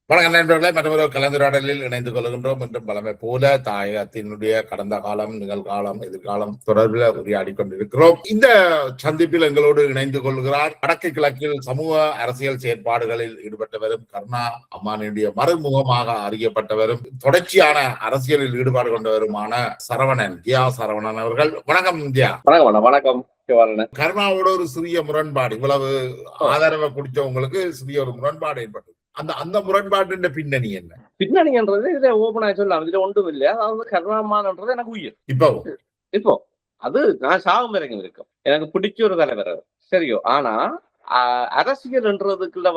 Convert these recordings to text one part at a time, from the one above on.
வணக்கம் நண்பர்களே, மற்றொரு கலந்துரையாடலில் இணைந்து கொள்கின்றோம். என்றும் பலமை போல தாயகத்தினுடைய கடந்த காலம், நிகழ்காலம், எதிர்காலம் தொடர்பில் உரையாடி கொண்டிருக்கிறோம். இந்த சந்திப்பில் எங்களோடு இணைந்து கொள்கிறார் வடக்கு கிழக்கில் சமூக அரசியல் செயற்பாடுகளில் ஈடுபட்டவரும், கருணா அம்மானுடைய மறுமுகமாக அறியப்பட்டவரும், தொடர்ச்சியான அரசியலில் ஈடுபாடு கொண்டவருமான சரவணன், ஜியா சரவணன் அவர்கள். வணக்கம் ஜியா. வணக்கம். கருணாவோட ஒரு சிறிய முரண்பாடு, இவ்வளவு ஆதரவை குடிச்சவங்களுக்கு சிறிய ஒரு முரண்பாடு ஏற்பட்டது. அந்த முரண்பாட்டு பின்னணி என்ன? பின்னணின்றது இதை ஓபனா சொல்லலாம், இதுல ஒன்றும் இல்லை. அதாவது கருணாமான்ன்றது எனக்கு உயிர். இப்போ அது நான் சாகும் வரைக்கும் இருக்கும், எனக்கு பிடிச்ச ஒரு தலைவர் சரியோ. ஆனா அரசியல்ன்றதுக்குள்ள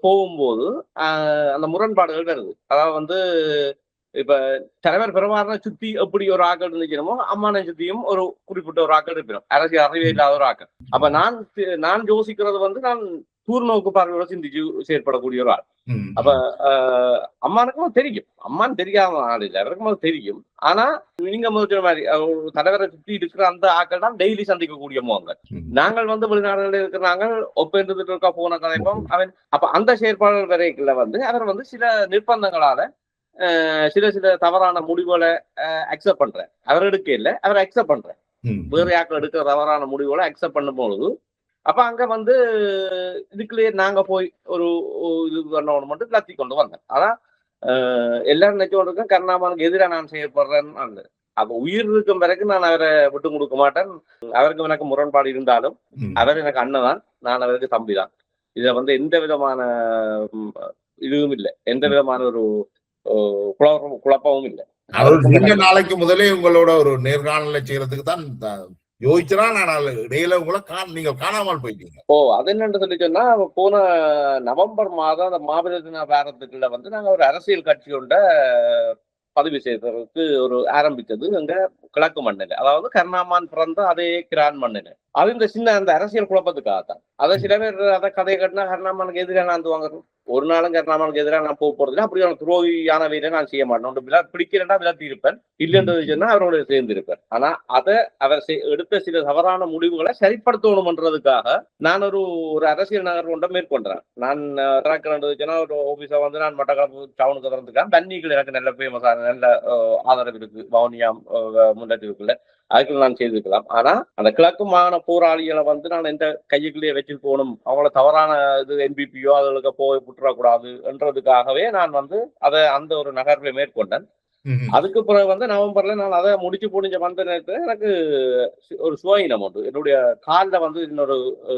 போகும்போது அந்த முரண்பாடுகள் வருது. அதாவது இப்ப தலைவர் பெருமாறனை சுத்தி எப்படி ஒரு ஆக்கள் இருந்துக்கணுமோ அம்மானை சுத்தியும் ஒரு குறிப்பிட்ட ஒரு ஆக்கள் இருப்பிடும், அரசியல் அறிவே இல்லாத ஒரு ஆக்கள். அப்ப நான் யோசிக்கிறது நான் தூர்நோக்கு பார்வையோட சிந்திச்சு செயற்படக்கூடிய ஒரு ஆள். அப்ப அம்மானுக்கும் தெரியும், அம்மான்னு தெரியாம ஆள் இல்லை, அவருக்கும் தெரியும். ஆனா நீங்க முதல் மாதிரி ஒரு தலைவரை சுற்றி இருக்கிற அந்த ஆக்கள் தான் டெய்லி சந்திக்கக்கூடிய முகங்கள். நாங்கள் வெளிநாடுகளில் இருக்கிறாங்க, ஒப்பேந்துட்டு இருக்கா போன கதைப்போம் அவன். அப்ப அந்த செயற்பாடுகள் வரைக்குள்ள அவர் சில நிர்பந்தங்களால சில தவறான முடிவுகளை அக்செப்ட் பண்றேன். அவர் எடுக்க இல்லை, அவர் அக்செப்ட் பண்றேன். வேற யாக்கள் எடுக்கிற தவறான முடிவுகளை அக்செப்ட் பண்ணும் பொழுது அப்ப அங்க இதுக்குள்ளேயே நாங்க போய் ஒரு இது பண்ணணும் மட்டும் லத்தி கொண்டு வந்தேன். ஆனா எல்லாரும் நினைச்சோம் கருணாமானுக்கு எதிராக நான் செயற்படுறேன்னு. அப்ப உயிர் இருக்கும் வரைக்கும் நான் அவரை விட்டு கொடுக்க மாட்டேன். அவருக்கு எனக்கு முரண்பாடு இருந்தாலும் அவர் எனக்கு அண்ணன் தான், நான் அவருக்கு தம்பி தான். இத எந்த விதமான இதுவும் இல்லை, எந்த விதமான ஒரு குழப்பமும் இல்லை. நாளைக்கு முதலே உங்களோட ஒரு நேர்காணலை செய்யறதுக்கு தான் யோசிச்சா, இடையில உங்களை நீங்க காணாமல் போயிட்டீங்க. அது என்னன்னு சொல்லி சொன்னா, போன நவம்பர் மாதம் அந்த மாபெரும் தின வாரத்துக்குள்ள நாங்க ஒரு அரசியல் கட்சியோட பதிவு செய்வதற்கு ஒரு ஆரம்பிச்சது அங்க கிழக்கு மண்ணில. அதாவது கருணாமான் பிறந்த அதே கிரான் மண்ணில. அது இந்த சின்ன அந்த அரசியல் குழப்பத்துக்காகத்தான். அதை சில பேர் அதை கதையை கட்டினா கருணாமானுக்கு எதிராக நான் வாங்குறோம், ஒரு நாளும் கருணாமானுக்கு எதிராக நான் போறது அப்படி துரோகியான வீரை நான் செய்ய மாட்டேன், பிடிக்கிறேன்னா விளத்தி இருப்பேன், இல்லைன்றது சொன்னா அவரோட சேர்ந்து இருப்பேன். ஆனா அதை அவர் எடுத்த சில தவறான முடிவுகளை சரிப்படுத்தணும்ன்றதுக்காக நான் ஒரு அரசியல் நகர் கொண்ட மேற்கொண்டேன். நான் சொன்னா ஒரு ஆபீஸை நான் மட்டக்களப்பு டவுனுக்கு திறந்துக்கேன். தண்ணிகள் எனக்கு நல்ல ஃபேமஸான நல்ல ஆதரவு இருக்கு, வவுனியா முன்னேற்றத்துக்குள்ள அதுக்குள்ள நான் செய்திருக்கலாம். ஆனா அந்த கிழக்கு மாகாண போராளிகளை நான் எந்த கையுக்குள்ளேயே வச்சு போகணும், அவங்கள தவறான இது என்பிபியோ அதுகளுக்கு போய் புற்றக்கூடாது என்றதுக்காகவே நான் அதை அந்த ஒரு நகர்வை மேற்கொண்டேன். அதுக்கு பிறகு நவம்பர்ல நான் அதை முடிச்சு போனிச்ச வந்த நேரத்துல எனக்கு ஒரு சுவாயினம் உண்டு. என்னுடைய காலில் இன்னொரு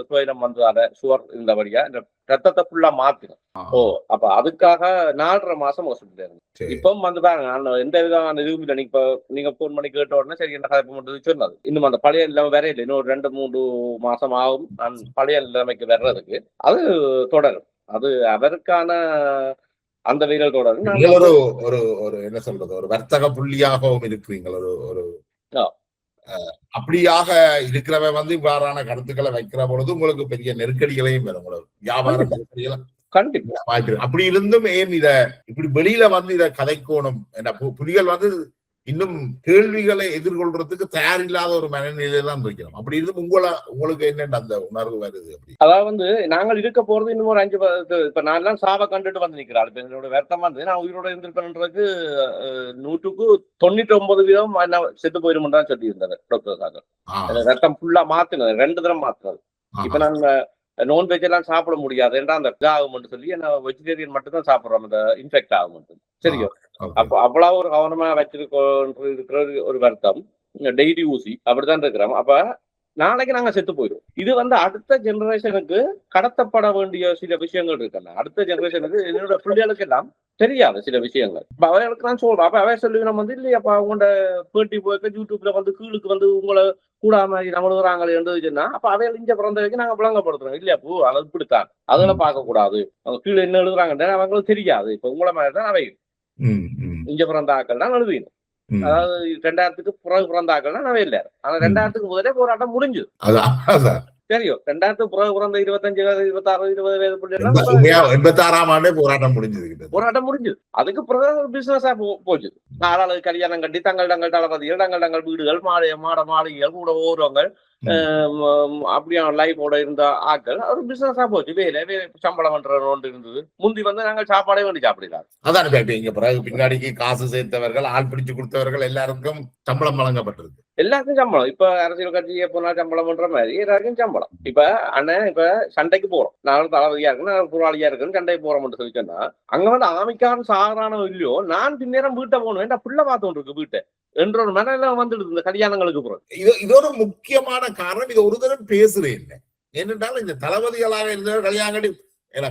சுவாயினம் அதை சுவர் இருந்தபடியா இந்த ரத்தத்தை ஃபுல்லா மாத்தினேன். அப்ப அதுக்காக 4.5 மாசம் ஹாஸ்பிட்டல் இருந்தேன். இப்பவும் பாருங்க, நான் எந்த விதமான இதுவும் இல்லை. நீங்க போன் பண்ணி கேட்ட உடனே சரி என்ன கதை மட்டும் சொன்னது. இன்னும் அந்த பழைய நிலைமை வேற இல்லை, இன்னும் 2-3 மாசம் ஆகும் நான் பழைய நிலைமைக்கு வர்றதுக்கு. அது தொடரும், அது அவருக்கான அந்த வீரர் தொடரும். ஒரு என்ன சொல்றது, ஒரு வர்த்தக புள்ளியாகவும் இருக்கிறீங்க. ஒரு அப்படியாக இருக்கிறவ இவ்வாறான கருத்துக்களை வைக்கிற பொழுது உங்களுக்கு பெரிய நெருக்கடிகளையும் வரும், உங்களுக்கு வியாபார நெருக்கடிகளை கண்டிப்பா வாய்ப்பு. அப்படி இருந்தும் ஏன் இத இப்படி வெளியில இத கதைக்கோணும்? புலிகள் இன்னும் கேள்விகளை எதிர்கொள்றதுக்கு தயாரில்லாத ஒரு மனநிலையில தான் இருக்கிறோம். அப்படி இருந்து உங்களுக்கு என்ன அந்த உணர்வு வருது? அப்படி அதாவது நாங்கள் இருக்க போறது இன்னும் ஒரு 5 இப்ப நான் எல்லாம் சாவை கண்டுட்டு நிக்கிறேன். இப்ப என்னோட வருத்தம் நான் உயிரோட இருந்திருப்பேன்றதுக்கு 199% என்ன செத்து போயிடும் தான் சொல்லி இருந்தாரு டாக்டர் சாகர். ரத்தம் ஃபுல்லா மாத்தினது, 2 தடவை மாத்தினது. இப்ப நான் நான்வெஜ் எல்லாம் சாப்பிட முடியாது என்றா அந்த ஆகும் சொல்லி என்ன வெஜிடேரியன் மட்டும் தான் சாப்பிடுறோம், அந்த இன்ஃபெக்ட் ஆகும் சரியோ. அப்போ அவ்வளவு ஒரு கவனமா வச்சிருக்கிற ஒரு வருத்தம், டெய்லி ஊசி அப்படித்தான் இருக்கிறோம். அப்ப நாளைக்கு நாங்க செத்து போயிடும். இது அடுத்த ஜெனரேஷனுக்கு கடத்தப்பட வேண்டிய சில விஷயங்கள் இருக்குல்ல. அடுத்த ஜெனரேஷனுக்கு என்னோட பிள்ளைகளுக்கு எல்லாம் தெரியாது சில விஷயங்கள். அப்ப அவைகளுக்கு நான் சொல்றேன். அப்ப அவை சொல்லி நம்ம இல்லையாப்பா அவங்களோட பேட்டி போய்க்க யூடியூப்ல கீழுக்கு உங்களை கூடாம நம்மளுறாங்களே சொன்னா அப்ப அவைகள் இங்க பிறந்த வரைக்கும் நாங்க விளங்கப்படுத்துறோம் இல்லையா, பூ அது இப்படித்தான் அதெல்லாம் பார்க்க கூடாது, அவங்க கீழே என்ன எழுதுறாங்கன்னு அவங்களுக்கு தெரியாது. இப்ப உங்களை மாதிரிதான் அவை இங்க பிறந்த ஆக்கள் தான் எழுதுவீங்க. அதாவது 2000க்கு பிறகு பிறந்த ஆக்கள் தான் அவை இல்லை. ஆனா 2000க்கு முதலே போராட்டம் முடிஞ்சது. தெரியும், 2000க்கு பிறகு பிறந்த 25, 26, 20 வயது பிள்ளைகள் 86ஆம் ஆண்டே போராட்டம் முடிஞ்சது. அதுக்கு பிறகு பிசினஸா போச்சு. நாளாளு கல்யாணம் கட்டி தங்கள் தளபதிகள் தங்கள் வீடுகள் மாளிகைகள் கூட ஓடுறவங்க அப்படியான லைஃபோட இருந்த ஆட்கள் ஒரு பிசினஸா போச்சு. வேலை சம்பளம் பண்ற ஒன்று இருந்தது. முந்தி வந்து நாங்கள் சாப்பாடே வேண்டி சாப்பிடலாம். அதான் இங்க பிறகு பின்னாடிக்கு காசு சேர்த்தவர்கள், ஆள் பிடிச்சு கொடுத்தவர்கள் எல்லாருக்கும் சம்பளம் வழங்கப்பட்டிருக்கு. எல்லாருக்கும் சம்பளம். இப்ப அரசியல் கட்சியை போனா சம்பளம் பண்ற மாதிரி எல்லாருக்கும் சம்பளம். இப்ப அண்ணன் இப்ப சண்டைக்கு போறோம், நான் தளபதியா இருக்கு, நான் குராளியா இருக்குன்னு சண்டைக்கு போறோம்னு சொல்லி சொன்னா அங்க வந்து ஆமிக்காரன் சாகரானோ இல்லையோ நான் பின்னேரம் வீட்டை போகணும், என்ன பிள்ளை பார்த்தோம் இருக்கு வீட்டை என்ற ஒரு மனநிலை வந்துடுது இந்த கல்யாணங்களுக்கு பிறகு. இது ஒரு முக்கியமான காரணம். இது ஒரு தடவை பேசுறேன் இல்லை ஏனென்றால் இந்த தளபதிகளாக இருந்தவர் கல்யாணம்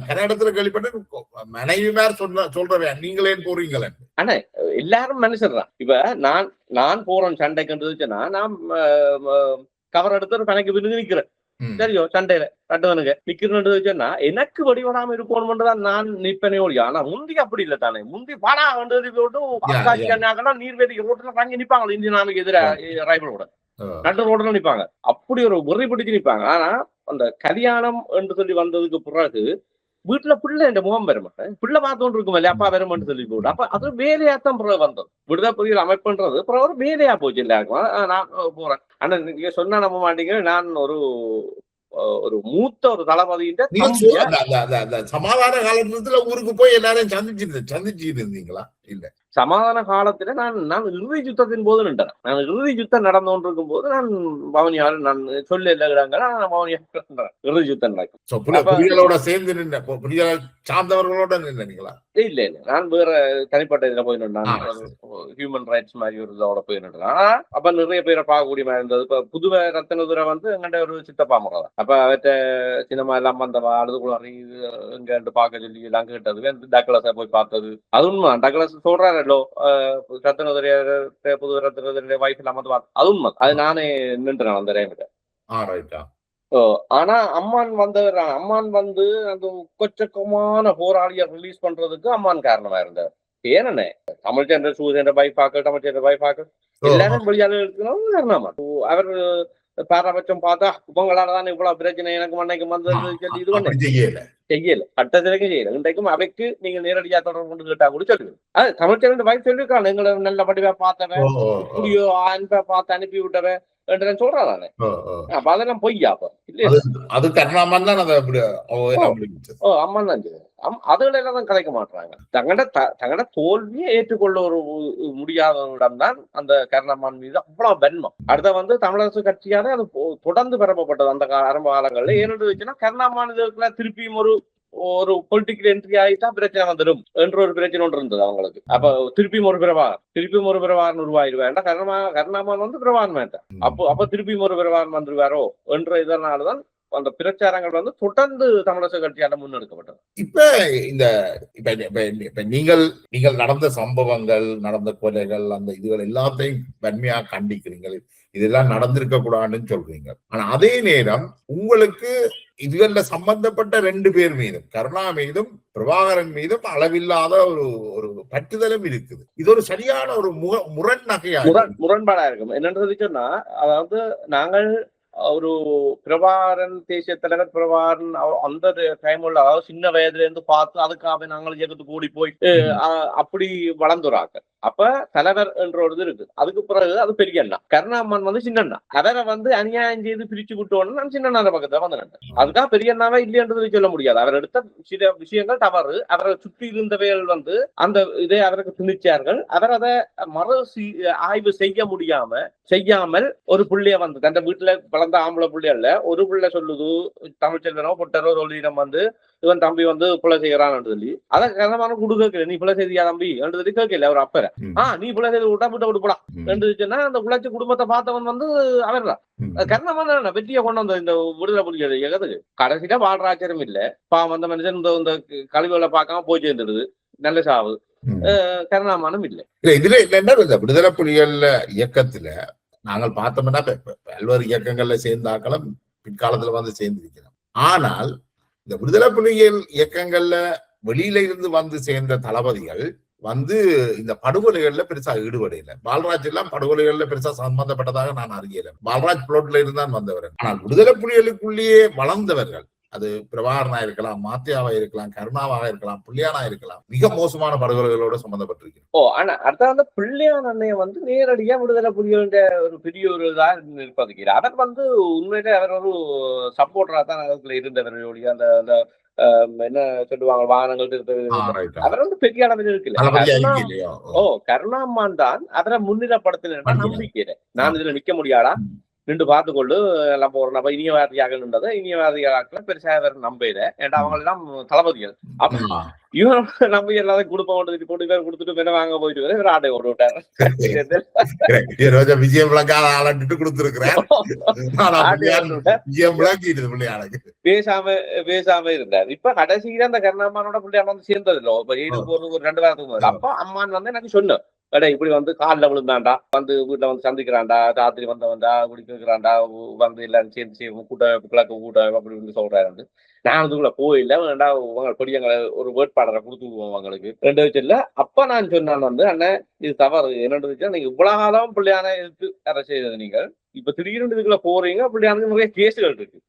கன்னடத்துல கேள்விப்பட்ட மனைவி மேல சொல்றேன் நீங்களே போறீங்களே. ஆனா எல்லாரும் மனுஷன் தான். இப்ப நான் போறேன் சண்டைக்குன்றதுச்சுன்னா நான் கவர் எடுத்து ஒரு கணக்கு பிரிஞ்சு நிக்கிறேன். சரியோ சண்டையில கட்டுவனுங்க நிக்கிறேன்னு சொன்னா எனக்கு வடிவடாம இருக்கணும்ன்றதான் நான் நிப்பனே ஒழியா. ஆனா முந்தி அப்படி இல்லை தானே. முந்தி பாடா வந்து போட்டு நீர்வேதி ரோட்டுல வாங்கி நிப்பாங்க. இந்திய நாமைக்கு எதிராக ரைபிளோட நட்டு ரோட்ல நிப்பாங்க. அப்படி ஒரு உரை பிடிச்சு நிப்பாங்க. ஆனா அந்த கல்யாணம் என்று சொல்லி வந்ததுக்கு பிறகு வீட்டுல பிள்ளை என்ற முகம் வர மாட்டேன், பிள்ளை பார்த்தோன்னு இருக்கும் இல்லையா, அப்பா வருமானு சொல்லி போட்டு அப்ப அது வேலையாத்தான் பிறகு வந்தது. விடுதலை புலிகள் அமைப்புன்றது பிறகு ஒரு வேலையா போச்சு எல்லாருக்கும். நான் போறேன். ஆனா நீங்க சொன்னா நம்ப மாட்டீங்க, நான் ஒரு மூத்த ஒரு தளபதியின் சமாதான காலத்துல ஊருக்கு போய் எல்லாரையும் சந்திச்சு இருந்தீங்களா? இல்ல, சமாதான காலத்துல நான் இறுதி யுத்தத்தின் போது நின்றேன். நான் இறுதி யுத்தம் நடந்து கொண்டிருக்கும் போது நான் பவனியார் நான் சொல்ல எல்லா இடங்கள் பவனியார் இறுதி யுத்தம் நடக்கும் புலிகளோட சேர்ந்து நின்ற புலிகளை சார்ந்தவர்களோட நின்றீங்களா? இல்ல நான் வேற தனிப்பட்ட இதுல போய் நின்றேன். ஹியூமன் ரைட்ஸ் மாதிரி ஒரு இதோட போய் நின்றேன். அப்ப நிறைய பேரை பார்க்கக்கூடிய மாதிரி இருந்தது. இப்ப புதுவை ரத்தனதுரை வந்து எங்கண்ட ஒரு சித்தப்பா முறை. அப்ப அவற்ற சினிமா எல்லாம் வந்தவா அழுதுகுள்ள எங்க பார்க்க சொல்லி எல்லாம் கேட்டது. டக்ளஸ போய் பார்த்தது அது உண்மை. டக்ளஸ் சொல்றாரு ரத்தனதுரைய புது ரத்தனதுரைய வைஃப் எல்லாம் வந்து பார்த்தது அது உண்மை. அது நானே நின்றுறேன் அந்த டைம்ல. ஆனா அம்மான் வந்து அந்த கொச்சக்கமான போராளியை ரிலீஸ் பண்றதுக்கு அம்மான் காரணமா இருந்தார். ஏனே தமிழ்ச்சந்திர சூரியன் வைஃபாக்கள் தமிழ்ச்சந்திர வைஃபாக்கள் எல்லாரும் வெளியாளர் இருக்கணும் காரணமா. அவர் பாரபட்சம் பார்த்தா உங்களாலதான் இவ்வளவு பிரச்சனை எனக்கு மண்ணைக்கு வந்தது சொல்லி இது பண்ண செய்யல, சட்டத்திற்கு செய்யல. இன்றைக்கும் அவைக்கு நீங்க நேரடியா தொடர்பு கொண்டு கேட்டா கூட சொல்லுங்க. அது தமிழ்ச்சந்திர வைஃப் சொல்லிருக்காங்க, எங்களை நல்ல படிவா பார்த்தவன் இப்படியோ அன்பை பார்த்து அனுப்பி விட்டவன் சொல்றானே. அப்ப அதெல்லாம் பொய்யா? அம்மன் தான் அதுல எல்லாம் தான் கதைக்க மாட்டாங்க. தங்கட தோல்வியை ஏற்றுக்கொள்ள ஒரு முடியாதவரிடம் தான் அந்த கருணாமன் மீது அவ்வளவு வன்மம். அடுத்த வந்து தமிழரசு கட்சியாலே அது தொடர்ந்து பரப்பப்பட்டது அந்த ஆரம்ப காலங்கள்ல. ஏன்னு வச்சுன்னா கருணாமன் திருப்பியும் ஒரு பொலிட்டிக்கல் என்ட்ரி ஆகிட்டா பிரச்சனை வந்துடும் என்ற ஒரு பிரச்சனை ஒன்று இருந்தது அவங்களுக்கு. அப்ப திருப்பியும் ஒரு பிரபாகரன் உருவாயிருவேன். கருணாமன் வந்து பிரபாகரன் வேண்டாம். அப்ப திருப்பியும் ஒரு பிரபாகரன் வந்துருவாரோ என்ற இதனாலதான் அந்த பிரச்சாரங்கள் வந்து தொடர்ந்து தமிழரசு கட்சியால முன்னெடுக்கப்பட்டது. இப்ப நீங்கள் நடந்த சம்பவங்கள், நடந்த கொலைகள், அந்த இதுகள் எல்லாத்தையும் வன்மையா கண்டிக்கிறீங்க. இதெல்லாம் நடந்திருக்க கூடாதுன்னு சொல்றீங்க. ஆனா அதே நேரம் உங்களுக்கு இதுகள்ல சம்பந்தப்பட்ட 2 பேர் மீதும், கருணா மீதும் பிரபாகரன் மீதும் அளவில்லாத ஒரு பற்றுதலும் இருக்குது. இது ஒரு சரியான ஒரு முரண்பாடா இருக்கும். என்னன்றது சொன்னா, அதாவது நாங்கள் ஒரு பிரபாகரன் தேசிய தலைவர் பிரபாகரன் அந்த டைம்ல அதாவது சின்ன வயதுல இருந்து பார்த்து அதுக்காக நாங்கள் இயக்கத்துக்கு கூடி போய் அப்படி வளர்ந்துறாங்க. அப்ப தலைவர் என்ற ஒரு இது இருக்கு. அதுக்கு பிறகு அது பெரிய அண்ணா. கருணாமன் வந்து சின்ன அவரை வந்து அநியாயம் செய்து பிரிச்சு விட்டோன்னு நான் சின்ன பக்கத்துல வந்து அதுக்காக பெரிய அண்ணாவே இல்லையன்றது சொல்ல முடியாது. அவர் எடுத்த சில விஷயங்கள் தவறு. அவரை சுற்றி இருந்தவைகள் வந்து அந்த இதை அவருக்கு திணிச்சார்கள். அவர் அதை மறு ஆய்வு செய்யாமல் ஒரு புள்ளைய வந்து தன் வீட்டுல வளர்ந்த ஆம்பளை புள்ளையல்ல ஒரு புள்ளை சொல்லுது, தமிழ்ச்செல்வனோ பொட்டரோ சொல்லி நம்ம வந்து இவன் தம்பி வந்து புலை செய்யறான்னு சொல்லி அதை கருணாமன் குடு கேட்கல. நீ புலை செய்தியா தம்பி என்று சொல்லி கேட்கல. அவர் அப்பற நீ புலை செய்து விட்டா விட்டு போடா என்றுச்சுன்னா அந்த உழைச்சி குடும்பத்தை பார்த்தவன் வந்து அவர் தான். கருணாமன் வெற்றியை கொண்டு வந்த இந்த விடுதலை புலிகள் இயக்கத்துக்கு கடைசியில வாழ்றாச்சரியம் இல்ல. வந்த மனுஷன் இந்த கழிவுகளை பார்க்காம போய் சேர்ந்துடுது, நல்ல சாவு. கருணாமனும் இல்லை. இதுல என்னன்னா விடுதலை புலிகள் இயக்கத்துல நாங்கள் பார்த்தோம்னா பல்வேறு இயக்கங்கள்ல சேர்ந்தாக்களும் பிற்காலத்துல வந்து சேர்ந்திருக்கிறோம். ஆனால் இந்த விடுதலை புலிகள் இயக்கங்கள்ல வெளியில இருந்து வந்து சேர்ந்த தளபதிகள் வந்து இந்த படுகொலைகள்ல பெருசா ஈடுபடையில. பால்ராஜ் எல்லாம் படுகொலைகள்ல பெருசா சம்பந்தப்பட்டதாக நான் அறியல. பால்ராஜ் புளோட்ல இருந்தான் வந்தவர். ஆனால் விடுதலை புலிகளுக்குள்ளேயே வளர்ந்தவர்கள், அது பிரபாகரனா இருக்கலாம், மாத்தியாவா இருக்கலாம், கருணாவாக இருக்கலாம், பிள்ளையானா இருக்கலாம், மிக மோசமான படுகொலைகளோட சம்பந்தப்பட்டிருக்கு. ஆனா அடுத்த வந்து பிள்ளையான் அண்ணைய வந்து நேரடியா விடுதலை புலிகளுடைய ஒரு பெரிய ஒரு இதா இருப்பதுக்கு அவர் வந்து உண்மையிலே அவர் ஒரு சப்போர்ட்டரா தான் அதுக்குள்ள இருந்தவர்களுடைய அந்த அந்த என்ன சொல்லுவாங்க வாகனங்கள் அவர் வந்து பெரிய அளவில் இருக்குல்ல. கருணாமான் தான் அவரை முன்னிலைப்படுத்தின நம்பிக்கை நான் இதுல நிக்க முடியாதா நின்று பார்த்துக்கொண்டு எல்லாம் போறோம். அப்ப இனியவாதியாக இனியவாதியாக பெருசா அவர் நம்பையில ஏன்டா அவங்க எல்லாம் தளபதிகள். அப்ப இவன் நம்பி எல்லாத்தையும் கொடுப்போம் போட்டு பேர் கொடுத்துட்டு பேர் வாங்க போயிட்டு இவர் ஆட்டை ஓட்டு விட்டாரு. விஜயம் விளக்காட்டு கொடுத்துருக்கிறேன் பேசாம இருந்தார். இப்ப கடைசியில அந்த கருணாமானோட பிள்ளையான வந்து சேர்ந்தது இல்லை. இப்ப ஒரு 2 வாரத்துக்கு முதல்ல அப்ப அம்மான் வந்து எனக்கு சொன்னேன், இப்படி வந்து காலில் விழுந்தாண்டா, வந்து வீட்டுல வந்து சந்திக்கிறான்டா, ராத்திரி வந்தவன்டா, குடிக்கிறான்டா, வந்து எல்லாரும் சேர்ந்து கிழக்கு கூட்டம் அப்படி வந்து சொல்றாரு. நான் அதுக்குள்ள போயில வேண்டா உங்க பெரியங்களை ஒரு வேட்பாளரை கொடுத்துருவோம் அவங்களுக்கு 2 வச்சுல. அப்ப நான் சொன்னான் வந்து அண்ணன் இது தவறு என்னன்னு நீங்க இவ்வளவு காலம் பிள்ளையான இருக்கு அரசியல் நீங்கள் இப்ப திடீர்னு இதுக்குள்ள போறீங்க, பிள்ளையானுக்கு நிறைய கேசுகள் இருக்கு.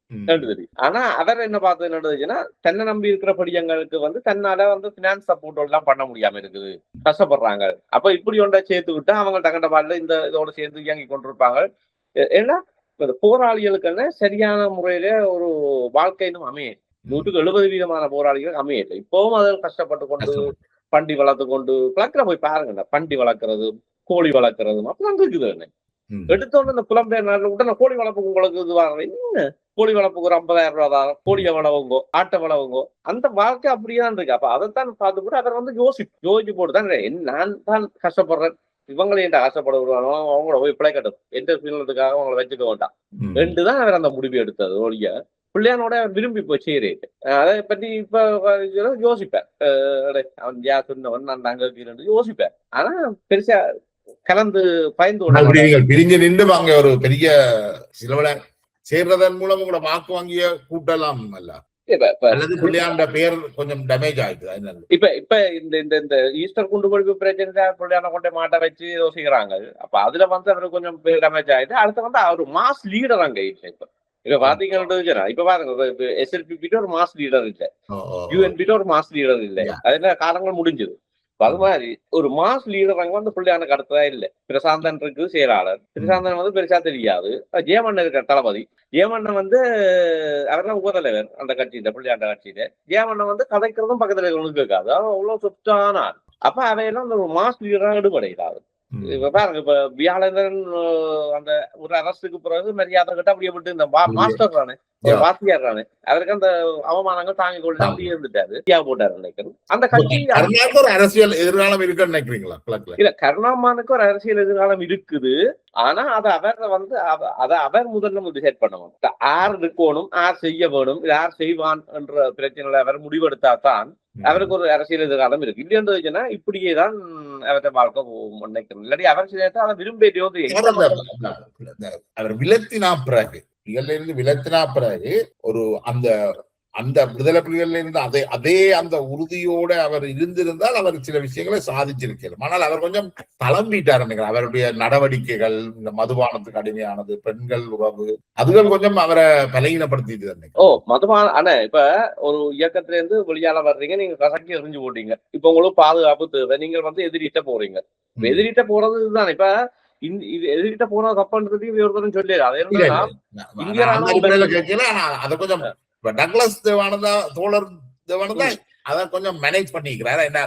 ஆனா அவர் என்ன பார்த்தது என்னதுன்னா தன்னை நம்பி இருக்கிற படியங்களுக்கு வந்து தன்னால வந்து பினான்ஸ் சப்போர்ட் எல்லாம் பண்ண முடியாம இருக்குது, கஷ்டப்படுறாங்க. அப்ப இப்படி ஒன்றை சேர்த்து விட்டு அவங்க தகண்ட பாடல இந்த இதோட சேர்ந்து இயங்கி கொண்டிருப்பாங்க. ஏன்னா போராளிகளுக்கு சரியான முறையில ஒரு வாழ்க்கைன்னு அமையும். 170% போராளிகள் அமையல. இப்பவும் அதில் கஷ்டப்பட்டு கொண்டு பண்டி வளர்த்து கொண்டு கிழக்குல போய் பாருங்க, பண்டி வளர்க்கறது, கோழி வளர்க்கறது அப்பதான் இருக்குது. எடுத்தோன்னு இந்த புலம்பெயர் நாட்டுல உடனே கோழி வளர்ப்புக்கு உங்களுக்கு இது வாங்க என்ன கோழி வளர்ப்புக்கு ஒரு 50,000 ரூபா தான், கோழியை வளவுங்கோ, ஆட்டை வளவுங்கோ, அந்த வாழ்க்கை அப்படிதான் இருக்கு. அப்ப அதைத்தான் பார்த்து கூட அவர் வந்து யோசிச்சு போட்டுதான் நான் தான் கஷ்டப்படுறேன், இவங்களை என்ன ஆசைப்பட விடுவானோ அவங்கள போய் பிழைக்கட்டும் எந்த சூழ்நிலத்துக்காக அவங்களை வச்சுக்க வேண்டாம் ரெண்டுதான் அவர் அந்த முடிவு எடுத்தது ஒழிய பிள்ளையானோட விரும்பி போய் செய்யறேன். அதை பற்றி இப்ப யோசிப்பேன், அவன் யார் சொன்னவன் நான் அங்க யோசிப்பேன். ஆனா பெருசா கலந்து பயந்து பிரிஞ்சு நின்று வாங்க ஒரு பெரிய சிலவள சேர்றதன் மூலம் உங்களோட வாக்கு வாங்கிய கூட்டலாம் அல்ல பெயர் கொஞ்சம் டேமேஜ் ஆயிடுது. இப்ப இந்த ஈஸ்டர் குண்டு கொழுப்பு பிரச்சனை பிள்ளையான கொண்டே மாட்ட வச்சு யோசிக்கிறாங்க. அப்ப அதுல வந்து அவருக்கு கொஞ்சம் டேமேஜ் ஆயிடுது. அடுத்து வந்து அவர் மாஸ் லீடர் அங்க இப்ப பாத்தீங்கன்னா இப்ப பாருங்க SLP ஒரு மாஸ் லீடர் இல்ல, UNP ஒரு மாஸ் லீடர் இல்ல, அதுல காலங்கள் முடிஞ்சது. அது மாதிரி ஒரு மாஸ் லீடர் அங்க வந்து பிள்ளையானுக்கு அடுத்ததா இல்ல. பிரசாந்தன் இருக்கு செயலாளர், பிரசாந்தன் வந்து பெருசா தெரியாது. ஜெயமண்ணன் இருக்கிற தளபதி, ஜெயமண்ணன் வந்து அவர்தான் உபதலைவர் அந்த கட்சியில பிள்ளையாண்ட கட்சியில. ஜெயமண்ணன் வந்து கதைக்கிறதும் பக்கத்துல இருக்கிறவனுக்கு கேட்காது, அவன் அவ்வளவு சொத்தான. அப்ப அவையெல்லாம் அந்த மாஸ் லீடரா எடுபடையிடாது. இப்ப பாருங்க இப்ப வியாழன் அந்த ஒரு அரசுக்கு பிறகு மரியாதை கிட்ட அப்படியே விட்டு இந்த மாஸ்டர் தானே வாத்தியார் தானே அவருக்கு அந்த அவமானங்கள் தாங்கி கொண்டு அப்படியே இருந்துட்டாரு போட்டாரு நினைக்கிறேன். அந்த கட்சி ஒரு அரசியல் எதிர்காலம் இருக்குன்னு நினைக்கிறீங்களா? இல்ல, கருணாமானுக்கு ஒரு அரசியல் எதிர்காலம் இருக்குது. ஆனா அதை அவர் முதல்ல டிசைட் பண்ணணும். யார் இருக்கணும், யார் செய்ய வேணும், யார் செய்வான் என்ற பிரச்சனைகளை அவர் முடிவெடுத்தா தான் அவருக்கு ஒரு அரசியல் எதிர்காலம் இருக்கு. இல்லைன்னா இப்படியேதான் அவரை வாழ்க்கை நினைக்கணும். இல்லாட்டி அவர் செய்ய அதை விரும்பியோ அவர் விலத்தினா பிறகு விலத்தினா பிறகு ஒரு அந்த விடுதலை புலிகள்ல இருந்து அதே அந்த உறுதியோட அவர் இருந்திருந்தால் அவர் சில விஷயங்களை சாதிச்சிருக்கிறார். ஆனால் அவர் கொஞ்சம் தளம்பிட்டார். அவருடைய நடவடிக்கைகள், இந்த மதுபானத்துக்கு அடிமையானது, பெண்கள் உறவு, அதுகள் கொஞ்சம் அவரை பலகீனப்படுத்திட்டு. மதுபான ஆனா இப்ப ஒரு இயக்கத்துல இருந்து வெளியால வர்றீங்க, நீங்க கசக்கி எறிஞ்சு போட்டீங்க. இப்ப உங்களுக்கு பாதுகாப்பு தேவை, நீங்க வந்து எதிரிட்ட போறீங்க. எதிரிட்ட போறது இதுதான். இப்ப இது எதிரிட்ட போனா தப்புன்றதையும் ஒருத்தரும் சொல்லிடு. அது அதை கொஞ்சம் டக்ளஸ் தேவானந்தா தோழர் தேவானந்தா அதை கொஞ்சம் மேனேஜ் பண்ணிக்கிறாரு. என்ன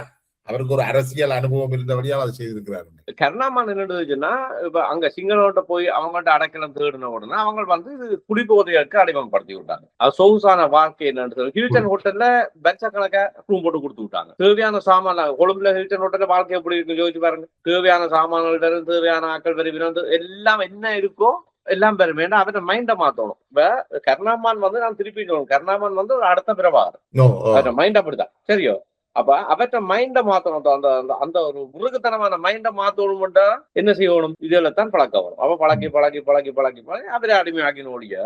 அவருக்கு ஒரு அரசியல் அனுபவம் இருந்தபடியா அதை செய்திருக்கிறாரு. கருணாமான் என்னதுன்னா இப்ப அங்க சிங்களோட்ட போய் அவங்கள்ட்ட அடைக்கலம் தேடின உடனே அவங்க வந்து குடிபோதைகளுக்கு அடிமைப்படுத்தி விட்டாங்க. அது சொகுசான வாழ்க்கை என்னன்னு ஹில்டன் ஹோட்டல்ல லட்சக்கணக்கா ரூம் போட்டு கொடுத்து விட்டாங்க. தேவையான சாமான கொழும்புல ஹில்டன் ஹோட்டல்ல வாழ்க்கை எப்படி இருக்கு யோசிச்சு பாருங்க. தேவையான சாமான்கள்ட்ட இருந்து தேவையான ஆட்கள் வரி எல்லாம் என்ன இருக்கோ எல்லாம் பெருமை. அவரை மைண்ட மாத்தணும். இப்ப கருணாமான் வந்து நான் திருப்பி சொல்லணும், கருணாமான் வந்து ஒரு அடுத்த பிரபாகர் மைண்ட் அப்படிதான் சரியோ. அப்ப அவற்ற மைண்ட மாத்தணும். அந்த அந்த ஒரு முருகுத்தனமான மைண்ட மாத்தணும்டா என்ன செய்யணும், இதுல தான் பழக்க வரும். அவ பழக்கி பழக்கி பழக்கி பழக்கி பழக்கி அவரை அடிமையாக்கின ஒழிய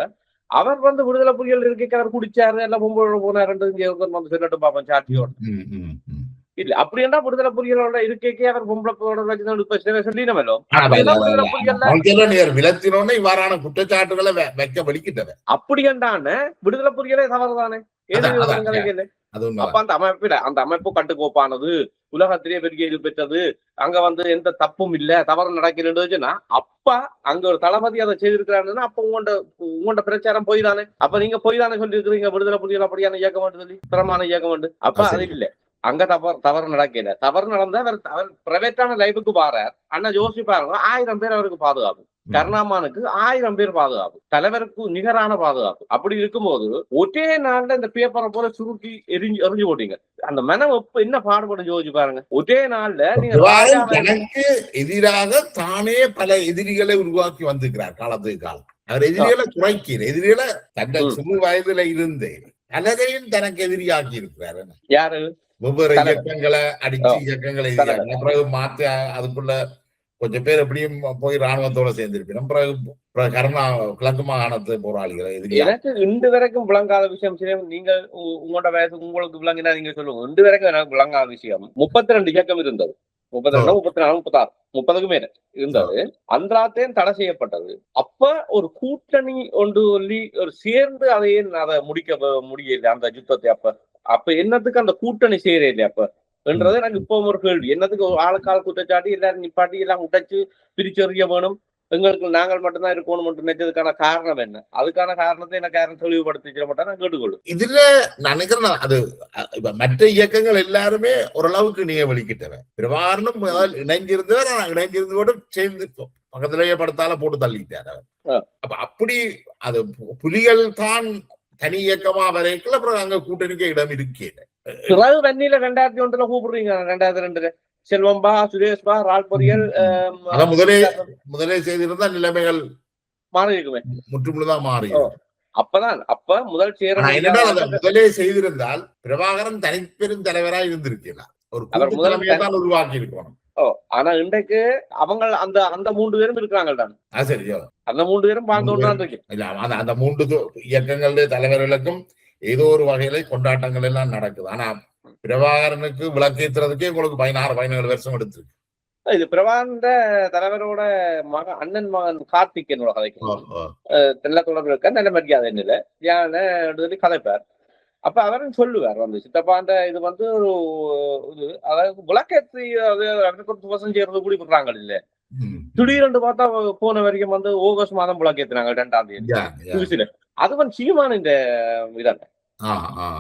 அவர் வந்து விடுதலை புலிகள் இருக்க அவர் குடிச்சாரு, எல்லாம் பொம்பளை போனாரு வந்து சொல்லட்டும் பாப்போம் சாட்சியோட. இல்ல அப்படி என்ன விடுதலை புலிகளோட இருக்கைக்கே அவர் பொம்பளை வச்சு சொல்லினமല്ലോ. விடுதலை புலிகள் விலத்தினோன்னு இவ்வாறான குற்றச்சாட்டுகளை வைக்க வெளிக்கிட்டவர். அப்படி என்றான விடுதலை புலிகளே தவறுதானே. அப்ப அந்த அமைப்பு கட்டுக்கோப்பானது, உலகத்திலேயே பெரிய இது பெற்றது, அங்க வந்து எந்த தப்பும் இல்ல, தவறு நடக்கிறதுன்னா அப்ப அங்க ஒரு தளபதி அதை செய்திருக்கிறாருன்னா அப்ப உங்களோட பிரச்சாரம் போய் தானே. அப்ப நீங்க போய் தானே சொல்லி இருக்கிறீங்க விடுதலை புலிகள் அப்படியான இயக்கம் வேண்டும் சொல்லி, திறமான இயக்கம் வேண்டும். அப்ப அது இல்ல, அங்க தவறு நடக்கல. தவறு நடந்தா அவர் பிரைவேட்டான லைஃபுக்கு பாறார். அண்ணா யோசிச்சு பாருங்க, 1000 பேர் அவருக்கு பாதுகாப்பு, கருணாமானுக்கு 1000 பேர் பாதுகாப்பு, தலைவருக்கு நிகரான பாதுகாப்பு. அப்படி இருக்கும்போது ஒரே நாள்ல இந்த பேப்பரை போல சுருக்கி எரிஞ்சு போட்டீங்க. அந்த மனம் என்ன பாடுபடும் யோசிச்சு பாருங்க. ஒரே நாள்ல எனக்கு எதிராக தானே பல எதிரிகளை உருவாக்கி வந்திருக்கிறார். காலத்துக்கு காலம் அவர் எதிரிகளை குறைக்கிற எதிரிகளை தன்னை சிறு வயதுல இருந்து பலரையும் தனக்கு எதிரியாக்கி இருக்கிறார். யாரு? வெவ்வேறு இயக்கங்களை அடிச்சு இயக்கங்களை பிறகு மாத்தி அதுக்குள்ள கொஞ்சம் பேர் எப்படியும் போய் ராணுவத்தோட சேர்ந்திருப்பினும் பிறகு கிழக்கு மாகாணத்து போராளிகளை எனக்கு இன்று வரைக்கும் விளங்காத விஷயம். நீங்க உங்களோட வயசு உங்களுக்கு விளங்கினா நீங்க சொல்லுங்க. இன்று வரைக்கும் எனக்கு விளங்காத விஷயம், 32 இயக்கம் இருந்தது. 32, 34, 36, 30க்கு மேல இருந்தது. அன்றாத்தையும் தடை செய்யப்பட்டது. அப்ப ஒரு கூட்டணி ஒன்று சொல்லி ஒரு சேர்ந்து அதை முடியல அந்த யுத்தத்தை. அப்ப என்னத்துக்கு அந்த கூட்டணி செய்யறே இல்லையா அப்ப என்றது எனக்கு இப்போ ஒரு கேள்வி. என்னத்துக்கு ஆளுக்கால் குற்றச்சாட்டி எல்லாரும் நிப்பாட்டி எல்லாம் உடைச்சு பிரிச்செறிய வேணும், எங்களுக்கு நாங்கள் மட்டும்தான் இருக்கணும் மட்டும் நினைச்சதுக்கான காரணம் என்ன? அதுக்கான காரணத்தை எனக்கு யாரும் தெளிவுபடுத்திக்கிற மாட்டா நான் கேட்டுக்கொள்ளும். இதுல நினைக்கிறேன் அது மற்ற இயக்கங்கள் எல்லாருமே ஓரளவுக்கு நீங்க வெளிக்கிட்டவன். பிரபாரணம் இணைஞ்சிருந்தவர் இணைஞ்சிருந்து கூட சேர்ந்து பக்கத்திலேயே படத்தால போட்டு தள்ளிட்டார் அவர். அப்ப அப்படி அது புலிகள் தான் தனி இயக்கமா வரைக்கும் அப்புறம் அங்க கூட்டணிக்கு இடம் இருக்கேன். பிறகு வன்னியில 2001 கூப்பிடுறீங்க. 2002 செல்வம்பா, சுரேஷ்பா, ரால் பொரியல் முதலே செய்திருந்தா நிலைமைகள் மாறி இருக்குமே, முற்றுமுழுதான் மாறி. அப்ப முதல் முதலே செய்திருந்தால் பிரபாகரன் தனிப்பெரும் தலைவராக இருந்திருக்கிறார். ஒரு தலைமையைத்தான் உருவாக்கி இருக்கணும். ஆனா இன்றைக்கு அவங்க அந்த 3 பேரும் இருக்கிறாங்க தான். சரியோ, அந்த 3 பேரும் வாழ்ந்தோன்னு இருக்கு. அந்த 3 இயக்கங்களுடைய தலைவர்களுக்கும் ஏதோ ஒரு வகையில கொண்டாட்டங்கள் எல்லாம் நடக்குது. ஆனா பிரபாகரனுக்கு விளக்கேற்றுறதுக்கே உங்களுக்கு 16-17 வருஷம் எடுத்திருக்கு. இது பிரபாகரன் தலைவரோட அண்ணன் மகன் கார்த்திக் என்னோட கதைக்கு நல்ல தொடர்பு இருக்க, நல்ல மரியாதை நிலை ஏன்னு கதைப்பார். அப்ப அவரும் சொல்லுவார் வந்து சித்தப்பாண்ட இது வந்து ஒரு அதாவது விளக்கேற்றி வருஷம் செய்யறது கூடி விடுறாங்க இல்ல. திடீரென்று பார்த்தா போன வரைக்கும் வந்து ஆகஸ்ட் மாதம் விளக்கேற்றினாங்க 2ஆம் தேதி. அதுவன் சீமான் இந்த இதான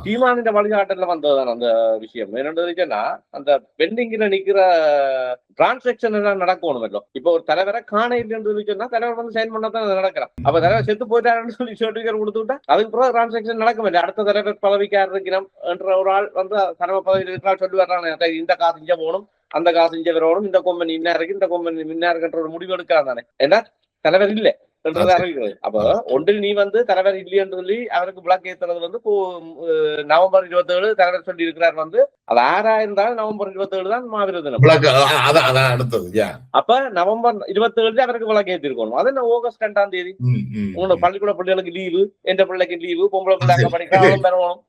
சீமானின் வழிகாட்டல வந்ததுதான் அந்த விஷயம். என்னன்னா அந்த பெண்டிங்ல நிக்கிற டிரான்சாக்சன் எல்லாம் நடக்கணும். இப்ப ஒரு தலைவரை காண இல்லைன்னு சொன்னா தலைவர் வந்து சைன் பண்ணாதான் நடக்கிறான். அப்ப தலைவர் செத்து போயிட்டாருன்னு சொல்லி சர்டிபிகேட் கொடுத்து விட்டா அதுக்கு பிறகு டிரான்சாக்சன் நடக்கும் இல்லை. அடுத்த தலைவர் பதவிக்கார இருக்கிறோம் என்ற ஒரு ஆள் வந்து தலைமை பதவியில் இருக்கிறார் சொல்லி வர்றாங்க, இந்த காசு இங்க போகணும், அந்த காசு இங்க வரணும், இந்த கொம்பனி இன்ன இருக்கு, இந்த கொம்பனி இன்ன இருக்குன்ற ஒரு முடிவு எடுக்கிறான் தானே. ஏன்னா தலைவர் இல்லை. அப்ப ஒன்றில் நீ வந்து தலைவர் இல்லையென்று சொல்லி அவருக்கு விளக்கு ஏத்துறது வந்து நவம்பர் 27 தலைவர் சொல்லி இருக்கிறார். வந்து அது 6 இருந்தாலும் நவம்பர் 27 தான் மாவீரர் தினம். அப்ப நவம்பர் 27 அவருக்கு விளக்கு ஏற்றிருக்கணும். அது என்ன ஆகஸ்ட் 2ஆம் தேதி உங்களோட பள்ளிக்கூட பிள்ளைகளுக்கு லீவு, எந்த பிள்ளைக்கு லீவு, பொம்பளை பிள்ளைங்க படிக்கிறாங்க பெறணும்.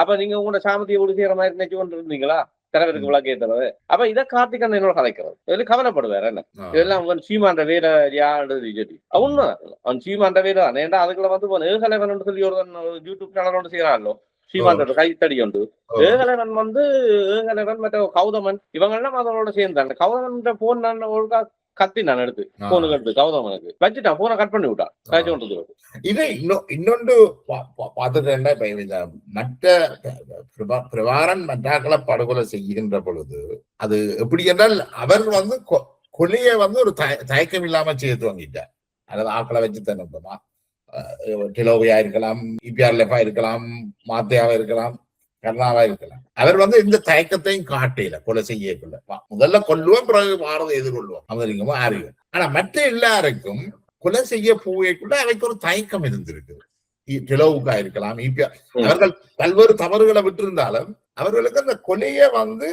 அப்ப நீங்க உங்களோட சாமத்திய ஒளி செய்யற மாதிரி நினைச்சு கொண்டு இருந்தீங்களா தலைவருக்கு விளக்கு ஏத்துறது? அப்ப இதை கார்த்திகன் என்னோட கதைக்கிறது. இதுல கவலைப்படுவார். என்ன இதெல்லாம் அவன் சீமாண்ட வேலை யாரு சொல்லி உண்மை அவன் சீமாண்ட வேலை தான். ஏன்டா அதுக்குள்ள வந்து ஏகலைவன் சொல்லி ஒரு யூடியூப் சேனல் ஒன்று செய்யறாங்களோ, சீமாண்ட கைத்தடி உண்டு. ஏகலைவன் வந்து ஏகலைவன் மற்ற கௌதமன் இவங்க எல்லாம் அதோட சேர்ந்தாங்க. கௌதமன் போன் நான் ஒழுங்கா கத்தி நான் எடுத்து போனு கட்டு கௌதமனுக்கு வச்சுட்டான், போனை கட் பண்ணி விட்டான். காய்ச்சி கொண்டது இது இன்னொன்று பார்த்துட்டேன்னா இப்ப மற்ற பிரபாகரன் மற்றாக்களை படுகொலை செய்கின்ற பொழுது அது எப்படி என்றால் அவர் வந்து கொலையை வந்து ஒரு தயக்கம் இல்லாம செய்ய துவங்கிட்டார். அதாவது ஆக்களை வச்சு தன்னுமா டிலோவையா இருக்கலாம், இபிஆர்எஃப்ஆ இருக்கலாம், மாத்தையாவா இருக்கலாம், கருணாவா இருக்கலாம். அவர் வந்து இந்த தயக்கத்தையும் காட்டல கொலை செய்யக்குள்ள. முதல்ல கொல்லுவோம், பிறகு மாறதை எதிர்கொள்வோம் அவரிங்கமோ அறிவோம். ஆனா மற்ற எல்லாருக்கும் கொலை செய்ய போகக்குள்ள அவைக்கு ஒரு தயக்கம் இருந்திருக்கு. டிலோவுக்கா இருக்கலாம், அவர்கள் பல்வேறு தவறுகளை விட்டிருந்தாலும் அவர்களுக்கு அந்த கொலையை வந்து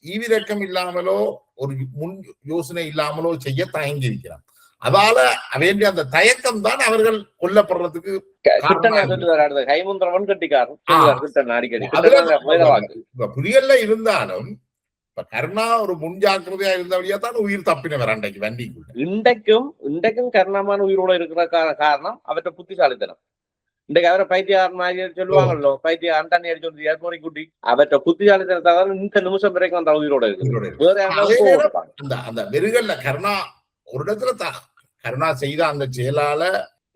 ஈவிரக்கம் இல்லாமலோ ஒரு முன் யோசனை இல்லாமலோ செய்ய தயங்கி இருக்கிறான். அதால வேண்டிய அந்த தயக்கம் தான் அவர்கள் கொல்லப்படுறதுக்கு கிட்டனா சொல்லுவாரு கைமுந்திரவன் கட்டிக்காரன் கிட்டன் அடிக்கடி புரியல. இருந்தாலும் இப்ப கருணா ஒரு முன்ஜாக்கிரதையா இருந்தபடியா தான் உயிர் தப்பினவர் அன்றைக்கு வண்டிக்குள்ள. இன்றைக்கும் கருணாமான உயிரோட இருக்கிற காரணம் அவற்றை புத்திசாலித்தனம். இன்றைக்கு அவரை பைத்தியார் மாதிரி சொல்லுவாங்கல்லோ, பைத்திய அண்டானி அடிச்சு ஏற்போரை குட்டி அவற்றை புத்திசாலித்தனத்தான் இந்த நிமிஷம் வரைக்கும் அந்த உயிரோட இருக்கு. வேற அந்த வெறுகல்ல கருணா ஒரு இடத்துல கருணா செய்த அந்த செயலால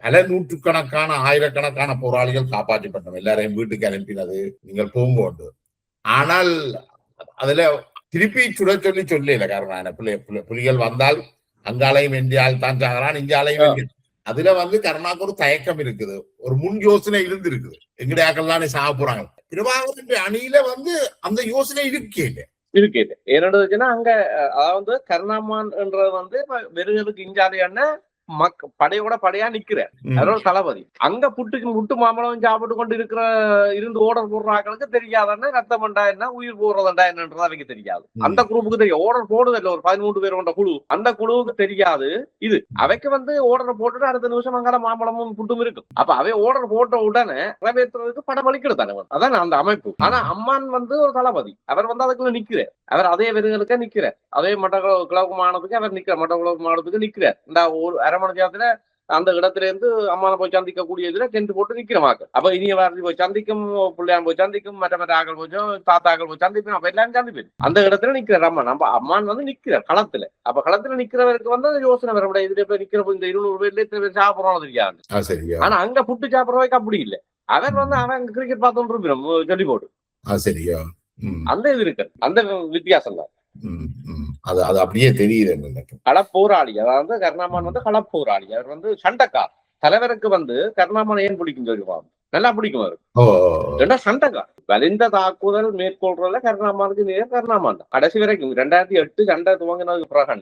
பல நூற்றுக்கணக்கான ஆயிரக்கணக்கான போராளிகள் காப்பாற்றப்பட்டோம். எல்லாரையும் வீட்டுக்கு அனுப்பினது நீங்கள் போங்கோண்டு. ஆனால் அதுல திருப்பி சுட சொல்லல கருணா புலிகள் வந்தால் அங்காலையும் வென்றால் தான் சாகலாம், இங்காலையும் அதுல கருணாக்கு ஒரு தயக்கம் இருக்குது, ஒரு முன் யோசனை இருந்திருக்குது. எங்கடையாக்கள்லாம் சாக போறாங்க. பிரபாகரன் அணியில அந்த யோசனை இருக்கே என்னதுன்னா அங்க அதாவது கருணாமான் என்றது வெறுகளுக்கு இஞ்சாதையான படையோட படையா நிக்கிற அதோட தளபதி. அங்க முட்டு மாம்பழம் சாப்பிட்டு கொண்டு இருந்து ஓடர் போடுற ஆக்களுக்கு தெரியாதுன்னா ரத்தம் பண்ணா என்ன, உயிர் போடுறதுண்டா என்னன்றது அவைக்கு தெரியாது. அந்த குரூப்புக்கு தெரியும். ஓடர் போடுதில்ல ஒரு 13 பேர் கொண்ட குழு, அந்த குழுவுக்கு தெரியாது இது. அவைக்கு ஓடர் போட்டுட்டு அடுத்த நிமிஷம் அங்கால மாம்பழமும் புட்டும் இருக்கும். அப்ப அவை ஓடர் போட்ட உடனே நிறைவேற்றுறதுக்கு படம் அளிக்கிறது தானே, அதான் அந்த அமைப்பு. ஆனா அம்மான் ஒரு தளபதி, அவர் அதுக்குள்ள நிக்கிறார். அவர் அதே வெறுகளுக்கு நிக்கிறார், அதே கிழக்கு மாநிலத்துக்கு அவர் நிக்கிறார், மட்டக்கிழக்கு மாநிலத்துக்கு நிக்கிறார். இந்த ஒரு அரை மணி நேரத்துல அந்த இடத்துல இருந்து அம்மான போய் சந்திக்கக்கூடிய இதுல டென்ட் போட்டு நிக்கிறமாக்க. அப்ப இனிய வாரதி போய் சந்திக்கும், பிள்ளையான் போய் சந்திக்கும், மற்ற ஆக்கள் போய் தாத்தாக்கள் போய் சந்திப்பேன், அப்ப எல்லாரும் சந்திப்பேன். அந்த இடத்துல நிக்கிறார் அம்மான். நம்ம அம்மான் நிக்கிறார் களத்துல. அப்ப களத்துல நிக்கிறவருக்கு அந்த யோசனை வர முடியாது, இதுல போய் நிக்கிற இந்த 200 பேர்ல இத்தனை பேர் சாப்பிடறோம் தெரியாது. ஆனா அங்க புட்டு சாப்பிடறவைக்கு அப்படி இல்லை. அவர் அவன் கிரிக்கெட் பார்த்தோன்னு இருப்போம் சொல்லி போட்டு அந்த இது இருக்கு. அந்த வித்தியாசம் தான் அது அப்படியே தெரியுது. களப்போராளி, அதாவது கருணாமான் களப்போராளி. அவர் சண்டைக்கார். தலைவருக்கு கருணாமான் ஏன் பிடிக்கும் சொல்லுவாங்க, நல்லா பிடிக்கும் அவருக்கு. சண்டைக்கார். வலிந்த தாக்குதல் மேற்கொள்றதுல கருணாமானுக்கு நேர் கருணாமான் கடைசி வரைக்கும். 2008 சண்டை துவங்கினதுக்கு பிறகு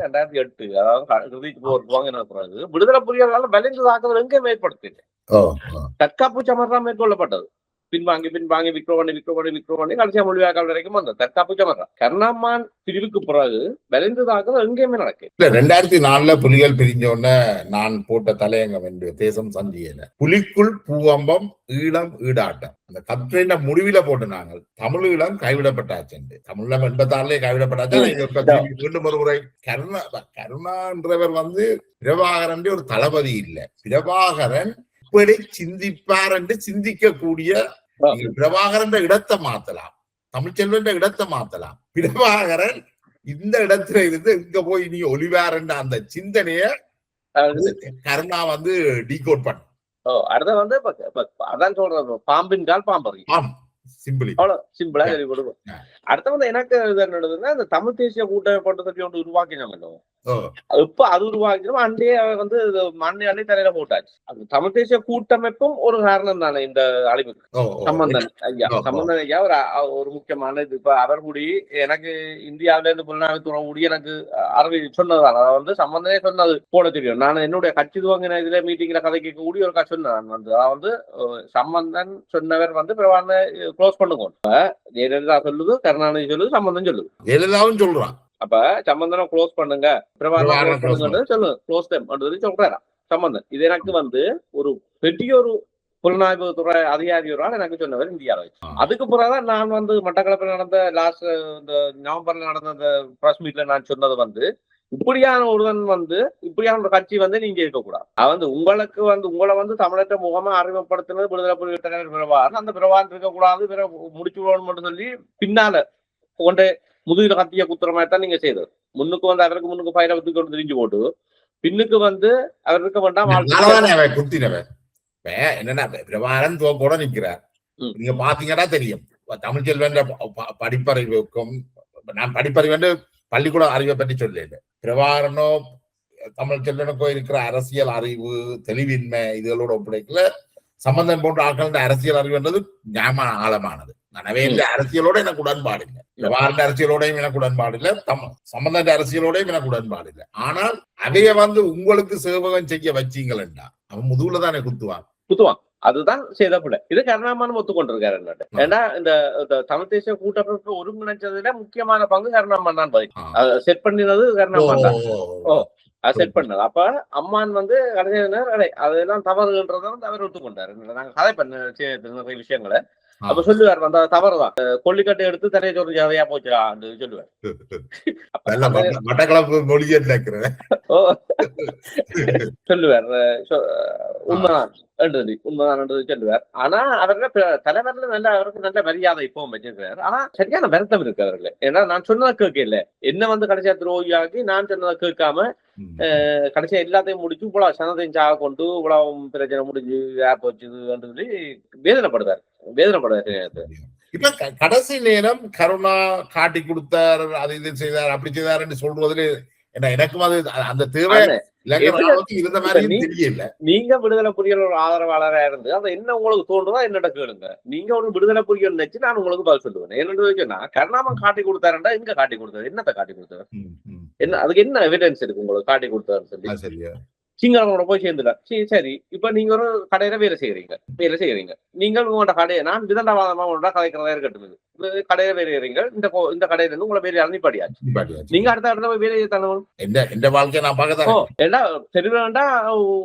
2008 அதாவது துவங்கினது பிறகு விடுதலை புலிகளால வலிந்த தாக்குதல் எங்கே மேற்படுத்திட்டு தற்காப்பு சமரம் மேற்கொள்ளப்பட்டது. பின்வாங்கி விக்ரோபணி கடைசியா மொழிவாக்கால் வரைக்கும் அந்த தற்காப்பு சமரம். கருணாமான் பிரிவுக்கு பிறகு வலிந்ததாக எங்கேயுமே நடக்கு. 2004 புலிகள் பிரிஞ்ச உடனே நான் போட்ட தலையங்கம் என்று தேசம் சந்தியல புலிக்குள் பூவம்பம் ஈழம் ஈடாட்டம் அந்த கற்றையின் முடிவில போட்டு நாங்கள் தமிழீழம் கைவிடப்பட்டாச்சு. தமிழீழம் 86 கைவிடப்பட்டாச்சு. மீண்டும் ஒரு முறை கருணான்றவர் பிரபாகரன் ஒரு தளபதி இல்ல. பிரபாகரன் இப்படி சிந்திப்பார் என்று சிந்திக்கக்கூடிய பிரபாகரன் இடத்தை மாத்தலாம், தமிழ்ச்செல்வன் இடத்தை மாத்தலாம். பிரபாகரன் இந்த இடத்துல இருந்து இங்க போய் நீ ஒளிவார் என்ற அந்த சிந்தனைய கருணா டீகோட் பண்ண. அடுத்த அதான் சொல்றது, பாம்பின் கால் பாம்பறி சிம்பிளா சொல்லி கொடுக்கும். அடுத்த எனக்கு என்னதுன்னா அந்த தமிழ் தேசிய கூட்டமைப்பு ஒன்று உருவாக்கினாங்க. இப்ப அது உருவாக்கினோம் அண்டே மண்ணை தலையில போட்டாச்சு. அது தமிழ் தேசிய கூட்டமைப்பும் ஒரு காரணம் தானே இந்த அழிவுக்கு. சம்பந்தன் ஐயா ஒரு முக்கியமான இது. இப்ப அவர் கூடி எனக்கு இந்தியாவில இருந்து புலனாய்வு கூடி எனக்கு சொன்னதுதான். அதை சம்பந்தனே சொன்னது போட தெரியும். நான் என்னுடைய கட்சி துவங்கின இதுல மீட்டிங்ல கதைக்க கூடிய ஒரு சொன்னேன். சம்பந்தன் சொன்னவர் பிரபாகரனை க்ளோஸ் பண்ணுங்க. ஜெயலலிதா சொல்லுது, கருணாநிதி சொல்லுது, சம்பந்தன் சொல்லுது, ஜெயலலிதாவும் சொல்றான். அப்ப சம்பந்தனம் க்ளோஸ் பண்ணுங்க, பிரபாகரன் க்ளோஸ் சொல்றாரா சம்பந்தன். இது எனக்கு ஒரு பெரிய ஒரு புலனாய்வு துறை அதிகாரியோரால் எனக்கு சொன்னவர் இந்தியாவில். அதுக்கு பிறகுதான் நான் மட்டக்களப்பில் நடந்த லாஸ்ட் இந்த நவம்பர்ல நடந்த அந்த பிரஸ் மீட்ல நான் சொன்னது இப்படியான ஒருவன் இப்படியான ஒரு கட்சி நீங்க இருக்கக்கூடாது. உங்களுக்கு உங்களை தமிழற்ற முகமா அறிமுகப்படுத்தினது விடுதலை புலிகள் தலைவர் பிரபாகரன். அந்த பிரபாகரன் இருக்கக்கூடாது, முடிச்சு விடணும் மட்டும் சொல்லி பின்னால கொண்டு முதுகில கத்திய குத்துறமாய்த்தான் நீங்க செய்தது. முன்னுக்கு அவருக்கு முன்னுக்கு பயிரை வச்சு கொண்டு தெரிஞ்சு போட்டு பின்னுக்கு அவர் இருக்க வேண்டாம் குத்தினவர். என்னன்னா பிரபாகரன் கூட நிக்கிறார். நீங்க பாத்தீங்கன்னா தெரியும். தமிழ்ச்செல்வன் படிப்பறிவுக்கும் நான் படிப்பறிவு பள்ளிக்கூட அறிவை பற்றி சொல்லல. பிரபாகரனோ தமிழ்ச்செல்வனுக்கோ இருக்கிற அரசியல் அறிவு தெளிவின்மை இதுகளோட ஒப்படைக்கல. சம்பந்தம் போன்ற ஆட்கள் அரசியல் அறிவுன்றது ஞாபக ஆழமானது. எனவே இந்த அரசியலோட எனக்கு உடன்பாடு இல்லை. பிரபாகரன் அரசியலோடையும் எனக்கு உடன்பாடு இல்லை, சம்பந்த அரசியலோடையும் எனக்கு உடன்பாடு இல்லை. ஆனால் அதைய உங்களுக்கு சேவகம் செய்ய வச்சீங்களா அவன் முதுகுல தானே குத்துவான். அதுதான் செய்தப்பட. இது கருணாமான் ஒத்துக்கொண்டிருக்காரு. ஏன்னா இந்த தமிழ் தேசிய கூட்டமைப்பு ஒருங்கிணைச்சதுல முக்கியமான பங்கு கருணாமான் தான் செட் பண்ணினது கருணாமான் தான். அதை செட் பண்ணது. அப்ப அம்மான் வந்து கடைசியினர் அதெல்லாம் தவறுன்றதை வந்து அவர் ஒத்துக்கொண்டாரு. நாங்க கதை பண்ண நிறைய விஷயங்களை அப்ப சொல்லுவார், அந்த தவறுதான், கொல்லிக்கட்டை எடுத்து தரையை சொரிஞ்சு அதையா போச்சுடான்னு சொல்லுவார். மட்டக்களப்பு மொழியை சொல்லுவார், உண்மைதான் உண்மைதான் சொல்லுவார். ஆனா அவர்கள் தலைவர்ல நல்ல அவருக்கு நல்ல மரியாதை இப்பவும் வச்சிருக்கிறார். ஆனா சரியான வருத்தம் இருக்கு அவர்களே. ஏன்னா நான் சொன்னதை கேட்கல, என்ன வந்து கடைசியா துரோகியாகி நான் சொன்னதை கேட்காம கடைசியா எல்லாத்தையும் முடிச்சு இவ்வளவு சனத்தையும் சாக கொண்டு இவ்வளவு பிரச்சனை முடிஞ்சு போச்சுன்னு சொல்லி வேதனைப்படுவார். இப்ப கடைசி நேரம் கருணா காட்டி கொடுத்தார், அது இது செய்தார், அப்படி செய்தார் சொல்றதுல எனக்கும் அது அந்த தேவை இருந்த மாதிரி தெரியல. நீங்க விடுதலை புலிகள் ஒரு ஆதரவாளரா இருந்து அதை என்ன உங்களுக்கு தோன்றுதா என்னோட கேளுங்க. நீங்க ஒரு விடுதலை புலிகள் நினைச்சு நான் உங்களுக்கு பதில் சொல்லுவேன். என்னன்னு கருணாமன் காட்டி கொடுத்தாருண்டா எங்க காட்டி கொடுத்தாரு, என்னத்தை காட்டி கொடுத்தாரு, என்ன அதுக்கு என்ன எவிடன்ஸ் இருக்கு உங்களுக்கு காட்டி கொடுத்தாருன்னு சொல்லி? சிங்களோட போய் சேர்ந்துட்டார். சரி, இப்ப நீங்க ஒரு கடையில வேலை செய்யறீங்க. நீங்கள் உங்களோட கடையை நான் விதண்டாவாதமா கதைக்கிறதா இருக்கட்டும், கடையில வேலை செய்யறீங்க. இந்த கடையில இருந்து உங்களை வேலை அனுப்பிடியாச்சு. நீங்க அடுத்த போய் வேலையை தரணும். இந்த வாழ்க்கையை நான் பார்க்க தெரிவேண்டா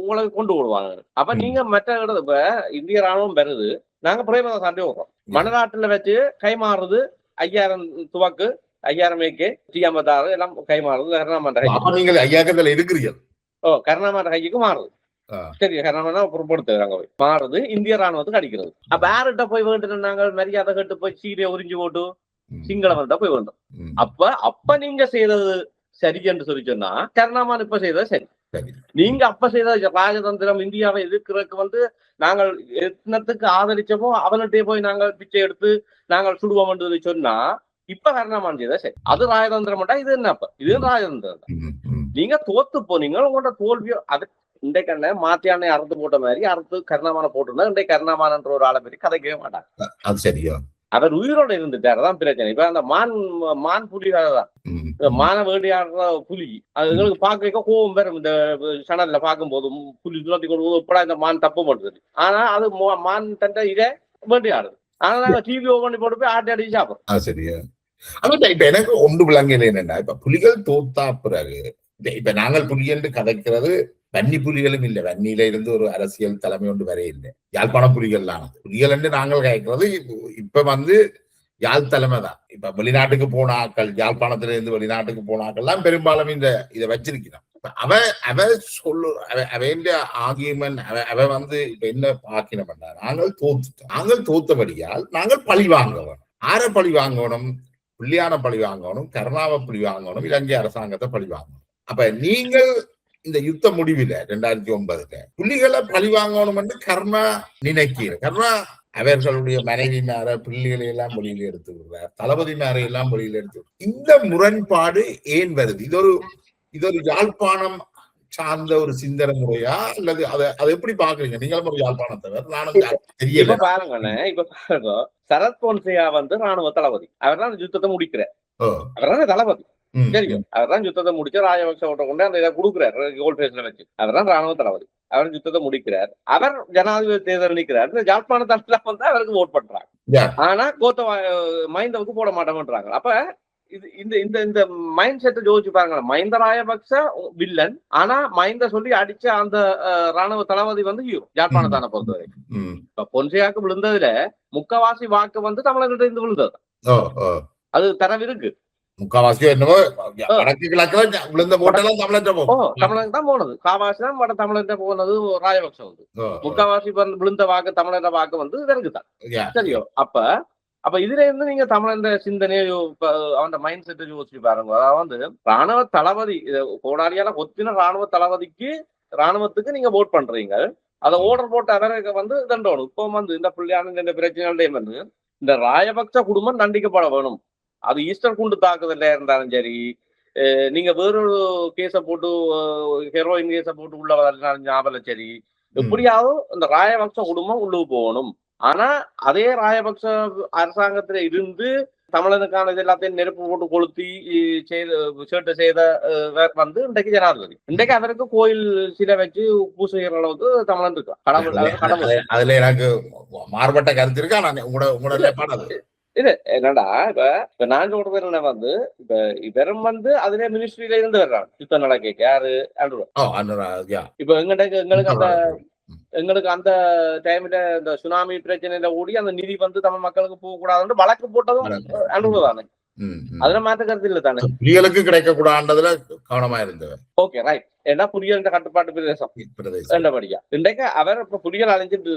உங்களுக்கு கொண்டு விடுவாங்க. அப்ப நீங்க மற்ற இடத்துல இப்ப இந்திய ராணுவம் வருது, நாங்க பிரேமத சண்டை விடுறோம். மணநாட்டுல வச்சு கை மாறுறது 5000 துவக்கு 5000 ஏகே T56 எல்லாம் கை மாறுறது. நீங்கள் 5000 இருக்கிறீர்கள். கருணாமன் கைக்கு மாறுது. சரி, கருணாமன் பொறுப்படுத்துறாங்க மாறுது, இந்திய ராணுவத்துக்கு அடிக்கிறது. அப்ப யார்கிட்ட போய் வேண்டு நாங்கள் மரியாதை கட்டு போய் சீரையை உறிஞ்சு போட்டு சிங்களவன் தான் போய் வேண்டும். அப்ப நீங்க செய்தது சரி என்று சொல்லி சொன்னா கருணாமன் இப்ப செய்தது சரி. நீங்க அப்ப செய்த ராஜதந்திரம் இந்தியாவை எதிர்க்கிறதுக்கு வந்து நாங்கள் எத்தனத்துக்கு ஆதரிச்சோமோ அவன்கிட்டே போய் நாங்கள் பிச்சை எடுத்து நாங்கள் சுடுவோம் என்று சொன்னா இப்ப கருணாமன் செய்தா சரி. அது ராஜதந்திரம் இது என்ன? அப்ப இது ராஜதந்திரம். நீங்க தோத்து போனீங்க, உங்களோட தோல்வியோ அது இன்றைக்கு மாத்தியானே அறுத்து போட்ட மாதிரி அறுத்து கருணாமான போட்டிருந்தா இன்றைக்கு கருணாமானன்ற ஒரு ஆளை பற்றி கதைக்கவே மாட்டாங்க. அவர் உயிரோட இருந்துட்டாரு, தான் பிரச்சனை. இப்ப அந்த மான் புலி தான் மான வேண்டியாடுற புலி, அது எங்களுக்கு பாக்க கோவம் பெறும். இந்த சேனல்ல பார்க்கும் போதும் புலி துளத்தி கொண்டு எப்படா இந்த மான் தப்பு பண்ணுறது. ஆனா அது மான் தண்டை இதை வேண்டியாடுது. ஆனா நாங்க டிவி ஓபன் போட்டு போய் ஆட்டி அடிச்சு சாப்பிடுறோம். சரியா? இப்ப எனக்கு ஒன்று விளங்கல என்னன்னா, இப்ப புலிகள் தோத்தா பிறகு இப்ப நாங்கள் புலி என்று கதைக்கிறது வன்னி புலிகளும் இல்லை, வன்னியில இருந்து ஒரு அரசியல் தலைமை ஒன்று வர இல்லை. யாழ்ப்பாண புலிகள் தான் புலிகள் என்று நாங்கள் கேட்கிறது. இப்ப வந்து யாழ் தலைமை தான். இப்ப வெளிநாட்டுக்கு போன ஆக்கள், யாழ்ப்பாணத்துல இருந்து வெளிநாட்டுக்கு போன ஆக்கள் எல்லாம் பெரும்பாலும் இதை வச்சிருக்கிறான். அவ சொல்லு ஆகியமன் அவ வந்து இப்ப என்ன ஆக்கினோம்னா, நாங்கள் தோத்தபடியால் நாங்கள் பழி வாங்கணும். ஆற பழி வாங்கணும்? புள்ளியான பழி வாங்கணும், கருணாவை பழி வாங்கணும், இலங்கை அரசாங்கத்தை பழி வாங்கணும். அப்ப நீங்கள் இந்த யுத்த முடிவில் 2009 புலிகளை பழி வாங்கணும் என்று கருணா நினைக்கிற. கருணா அவர்களுடைய மனைவி மேல பிள்ளைகளை எல்லாம் வெளியில எடுத்து விடுறார், தளபதி மேல எல்லாம் வெளியில எடுத்து. இந்த முரண்பாடு ஏன் வருது? இது ஒரு யாழ்ப்பாணம் சார்ந்த ஒரு சிந்தனை முறையா அல்லது அதை எப்படி பாக்குறீங்க? நீங்களும் ஒரு யாழ்ப்பாணத்தவர், நானும் தெரியல. பாருங்க, இப்ப பாருங்க, சரத் பொன்சேகா வந்து ராணுவ தளபதி. அவர் தான் யுத்தத்தை முடிக்கிறார். அவர் தான் தளபதி, தெரியும். அவர் தான் யுத்தத்தை முடிச்சு ராஜபக்ச கொண்டு அந்த இதை கொடுக்குறாரு கோல் பேஸ்ல வச்சு. அவர் தான் ராணுவ தளபதி. அவர் யுத்தத்தை முடிக்கிறார். அவர் ஜனாதிபதி தேர்தல் நிற்கிறார். யாழ்ப்பாண தமிழ்ல வந்து அவருக்கு ஓட் பண்றாங்க. ஆனா கோத்த மைந்தவுக்கு போட மாட்டோம்ன்றாங்க. அப்ப இந்த மைண்ட் செட்டை யோசிச்சு பாருங்க. மஹிந்த ராஜபக்ச வில்லன், ஆனா மஹிந்த சொல்லி அடிச்ச அந்த ராணுவ தளபதி வந்து ஹீரோ யாழ்ப்பாணத்தான பொறுத்தவரை. இப்ப பொன்சேகாக்கு விழுந்ததுல முக்கவாசி வாக்கு வந்து தமிழர்கிட்ட இருந்து விழுந்தது. அது தரவு இருக்கு. முக்காவாசி என்னவோ விழுந்த போட்டெல்லாம் தமிழன் தான் போனது. காவாசி தான் வட தமிழர்கிட்ட போனது ராஜபக்ச வந்து. முக்காவாசி விழுந்த வாக்கு தமிழர் வாக்கு வந்து இவருக்குதான். சரியோ? அப்ப இதுல இருந்து நீங்க தமிழன் சிந்தனையோ அவன் மைண்ட் செட்டை யோசிச்சு பாருங்க. அதாவது வந்து ராணுவ தளபதி கோடாரியால கொத்தின ராணுவத்துக்கு நீங்க ஓட் பண்றீங்க. அதை ஓர்டர் போட்டு அவருக்கு வந்து தண்டோணும். இப்போ வந்து இந்த புள்ளியான இந்த பிரச்சனைகளையும் வந்து இந்த ராஜபக்ச குடும்பம் தண்டிக்கப்பட வேணும். அது ஈஸ்டர் குண்டு தாக்குதல இருந்தாலும் சரி, நீங்க வேறொரு கேஸை போட்டு ஹெரோயின் கேஸை போட்டு உள்ள வரனாலும் ஞாபகம் சரி, எப்படியாவது இந்த ராஜபக்ச குடும்பம் உள்ளுக்கு போகணும். ஆனா அதே ராஜபக்ச அரசாங்கத்துல இருந்து தமிழனுக்கான இது எல்லாத்தையும் நெருப்பு போட்டு கொளுத்தி சேட்டை செய்த வந்து இன்றைக்கு ஜனாதிபதி. இன்றைக்கு அவருக்கு கோயில் சிலை வச்சு பூசுகிற அளவுக்கு தமிழன் இருக்கான். கடவுள் அதுல எனக்கு மாறுபட்ட கருத்து இருக்கா? உங்களோட இது என்னடா இப்ப நான் சொல்றது என்ன வந்து இப்ப இவரும் வந்து அதுல மினிஸ்ட்ரியில இருந்து வர்றாங்க யுத்தம் நடக்க யாரு இப்ப எங்களுக்கு அந்த டைம்ல இந்த சுனாமி பிரச்சனையில ஓடி அந்த நிதி வந்து தமிழ் மக்களுக்கு போக கூடாதுன்னு வழக்கு போட்டதும் அனுபவம் தானே. அதுல மாற்ற கருத்து இல்ல தானே. புலிகளுக்கு கிடைக்க கூடாதுல கவனமா இருந்தது. Okay right. ஏன்னா புலிகள் கட்டுப்பாட்டு பிரதேசம் என்றபடியா இன்றைக்கு அவர் இப்ப புலிகள் அழிஞ்சிட்டு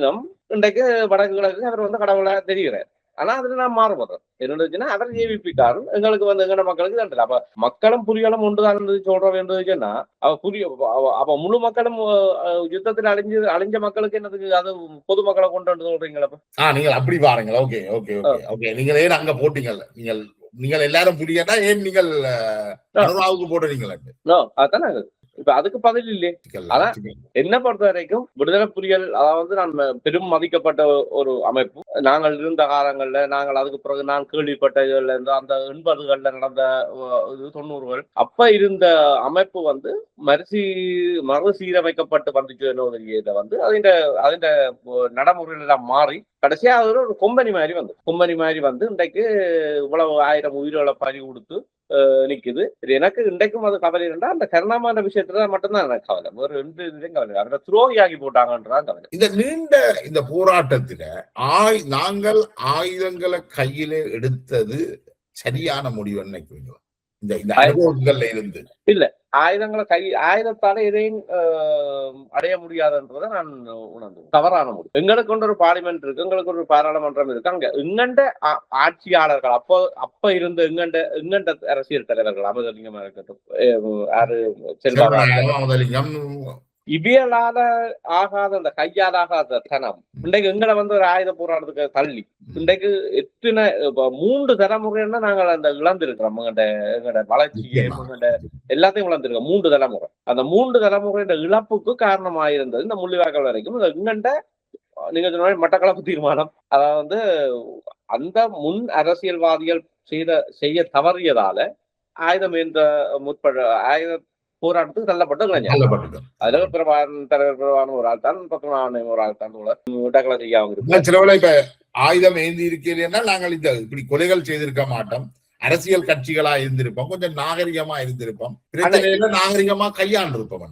இன்றைக்கு வடக்கு கிழக்கு அவர் வந்து கடவுளா தெரிகிறார். ஆனா அதுல நான் மாறுபடுறேன். என்னச்சுன்னா அவர் ஜேவிபிக்காரன் எங்களுக்கு வந்து எங்கட மக்களுக்கு தண்டல. அப்ப மக்களும் புலிகளும் ஒன்றுதான் சொல்ற வேண்டியதுன்னா அப்ப முழு மக்களும் யுத்தத்தில் அழிஞ்ச மக்களுக்கு என்னதுக்கு அது பொதுமக்களை கொண்டு வந்து சொல்றீங்களா? நீங்கள் அப்படி பாருங்க. Okay okay okay. நீங்கள் ஏன் அங்க போட்டீங்கல்ல, நீங்கள் எல்லாரும் புலியன்னா ஏன் நீங்கள் அனுராவுக்கு போடுறீங்களா? அதானே. இப்ப அதுக்கு பதில் இல்லையே. ஆனா என்ன பொறுத்த வரைக்கும் விடுதலை புலிகள் அதாவது நான் பெரும் மதிக்கப்பட்ட ஒரு அமைப்பு. நாங்கள் இருந்த காலங்கள்ல நாங்கள் அதுக்கு பிறகு நான் கேள்விப்பட்ட இதுல இருந்து அந்த 80கள்ல நடந்த 90கள் அப்ப இருந்த அமைப்பு வந்து மறுசீரமைக்கப்பட்டு வந்துச்சு என்ன வந்து அதிண்ட நடைமுறையில எல்லாம் மாறி கடைசியா ஒரு கொம்பனி மாதிரி வந்து இன்றைக்கு இவ்வளவு 1000 உயிர்களை பறி கொடுத்து நிக்குது. எனக்கு இன்றைக்கும் அது கவலை இருந்தா அந்த கருணாமான விஷயத்துல மட்டும்தான் எனக்கு கவலை. ஒரு 2 இதுலையும் கவலை. அவரை துரோகியாகி போட்டாங்கன்றதான் கவலை. இந்த நீண்ட இந்த போராட்டத்துல நாங்கள் ஆயுதங்களை கையில எடுத்தது சரியான முடிவு நினைக்கிறீங்களா? இந்த அனுபவங்கள்ல இருந்து இல்ல ஆயுதத்தால எதையும் அடைய முடியாதுன்றதை நான் உணர்ந்து தவறான முடியும். எங்களுக்கு கொண்டு ஒரு பார்லிமெண்ட் இருக்கு, எங்களுக்கு ஒரு பாராளுமன்றம் இருக்கு. அங்க எங்கண்ட ஆட்சியாளர்கள் அப்ப இருந்த எங்கண்ட அரசியல் தலைவர்கள் அமுதலிங்கம் இருக்கட்டும், செல்வராஜலிங்கம் இவியலால ஆகாத அந்த கையாலாகாத தனம் இன்றைக்கு எங்களை வந்து ஒரு ஆயுத போராட்டத்துக்கு தள்ளி இன்றைக்கு எத்தனை 3 தலைமுறைன்னா நாங்கள் அந்த இழந்திருக்கிறோம். எங்கட வளர்ச்சியை எல்லாத்தையும் இழந்திருக்கோம் 3 தலைமுறை. அந்த 3 தலைமுறை இழப்புக்கு காரணமாயிருந்தது இந்த முள்ளிவாய்க்கால் வரைக்கும் எங்கண்ட நீங்க சொன்ன மட்டக்களப்பு தீர்மானம். அதாவது அந்த முன் அரசியல்வாதிகள் செய்ய தவறியதால ஆயுதம் என்ற ஆயுத போராட்டத்துக்கு தள்ளப்பட்ட கலைஞர். அதுல பிரபான ஒரு ஆள் தான், பத்மநாபன் ஒரு ஆள் தான் இப்ப ஆயுதம் ஏந்தி இருக்கிறேன்னா நாங்கள் இப்படி கொலைகள் செய்திருக்க மாட்டோம். அரசியல் கட்சிகளா இருந்திருப்போம், கொஞ்சம் நாகரிகமா இருந்திருப்போம், பிரச்சனையில நாகரிகமா கையாண்டிருப்போம்.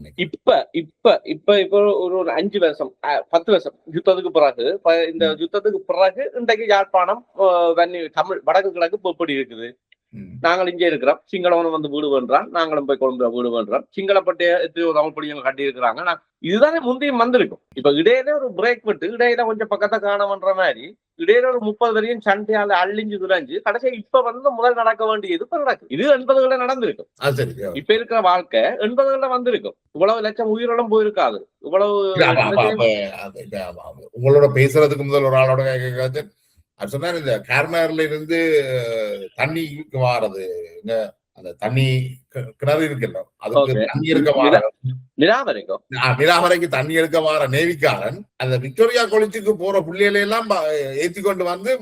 இப்ப ஒரு 5 வருஷம் 10 வருஷம் யுத்தத்துக்கு பிறகு இந்த யுத்தத்துக்கு பிறகு இன்றைக்கு யாழ்ப்பாணம் தமிழ் வடக்கு கிழக்கு எப்படி இருக்குது? நாங்கள் இங்கே இருக்கிறோம். சிங்களவனும் வந்து வீடு பண்றான், நாங்களும் போய் கொழும்புல வீடு பண்றோம். சிங்களப்பட்டு எத்தனையோ தமிழ் பள்ளிகள் கட்டி இருக்கிறாங்க. இதுதானே முந்தையும் வந்திருக்கும். இப்ப இடையில ஒரு பிரேக் விட்டு இடையில கொஞ்சம் பக்கத்தை காணவன்ற மாதிரி இடையில ஒரு 30 வரையும் சண்டையால அழிஞ்சு துளைஞ்சு கடைசியா இப்ப வந்து முதல் நடக்க வேண்டியது இப்ப நடக்கும். இது 80கள நடந்திருக்கும். இப்ப இருக்கிற வாழ்க்கை 80கள வந்திருக்கும். இவ்வளவு லட்சம் உயிரிழம் போயிருக்காது. இவ்வளவு உங்களோட பேசுறதுக்கு முதல் ஒரு ஆளோட அது சொன்னாரு, இந்த கேர்மேர்ல இருந்து தண்ணிக்கு வாரது அந்த தண்ணி கிணறு இருக்குல்ல, அதுக்கு தண்ணி எடுக்க வார நிலாவரைக்கு தண்ணி எடுக்க வார நேவிக்காரன் அந்த விக்டோரியா காலேஜுக்கு போற புள்ளிகளை எல்லாம் ஏத்தி கொண்டு வந்து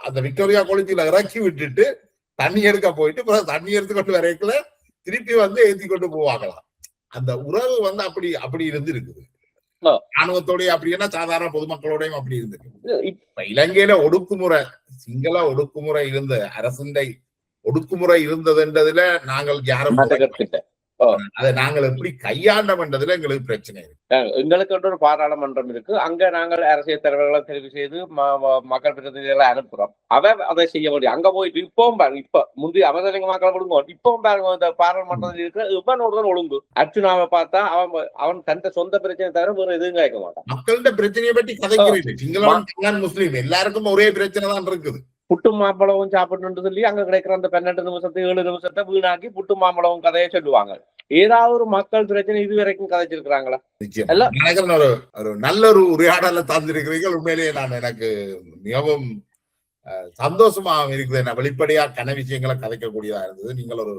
அந்த விக்டோரியா காலேஜ்ல இறக்கி விட்டுட்டு தண்ணி எடுக்க போயிட்டு தண்ணி எடுத்துக்கொண்டு வரைக்குள்ள திருப்பி வந்து ஏத்தி கொண்டு போவாங்களாம். அந்த உறவு வந்து அப்படி இருந்து இருக்குது. ராணுவத்தோடய அப்படின்னா சாதாரண பொதுமக்களோடையும் அப்படி இருந்திருக்கு. இலங்கையில ஒடுக்குமுறை, சிங்கள ஒடுக்குமுறை இருந்த அரசுண்டை ஒடுக்குமுறை இருந்ததுன்றதுல நாங்கள் யாரும் அதை நாங்கள் எப்படி கையாண்டோம்ன்றதுல எங்களுக்கு பிரச்சனை இருக்கு. எங்களுக்கு ஒரு பாராளுமன்றம் இருக்கு. அங்க நாங்கள் அரசியல் தலைவர்களை தெரிவு செய்து மக்கள் பிரதிநிதிகளை அனுப்புறோம். அதை செய்ய முடியும். அங்க போயிட்டு இப்பவும் பாருங்க, இப்ப முந்தைய அவசர மக்கள் ஒழுங்கு இப்பவும் பாருங்க, இந்த பாராளுமன்றத்தில் இருக்கிற இவனோட ஒழுங்கு அர்ச்சுனாவை பார்த்தா அவன் தன் சொந்த பிரச்சனை தவிர வேற எதுவும் கேட்க மாட்டான். மக்களோட பிரச்சனையை பற்றி கதைக்கிறீங்க. சிங்களம் முஸ்லீம் எல்லாருக்கும் ஒரே பிரச்சனை தான் இருக்குது. புட்டு மாம்பழமும் சாப்பிடணும்னு சொல்லி அங்க கிடைக்கிற அந்த 12 நிமிஷத்தை 7 நிமிஷத்தை வீணாக்கி புட்டு மாம்பழம் கதையை சொல்லுவாங்க. ஏதாவது ஒரு மக்கள் பிரச்சனை இது வரைக்கும் கதைச்சிருக்கிறாங்களா? ஒரு நல்ல ஒரு உரையாடல தந்திருக்கிறீர்கள். உண்மையிலேயே எனக்கு மிகவும் சந்தோஷமா இருக்குது. வெளிப்படையா கன விஷயங்களை கதைக்கக்கூடியதா இருந்தது. நீங்கள் ஒரு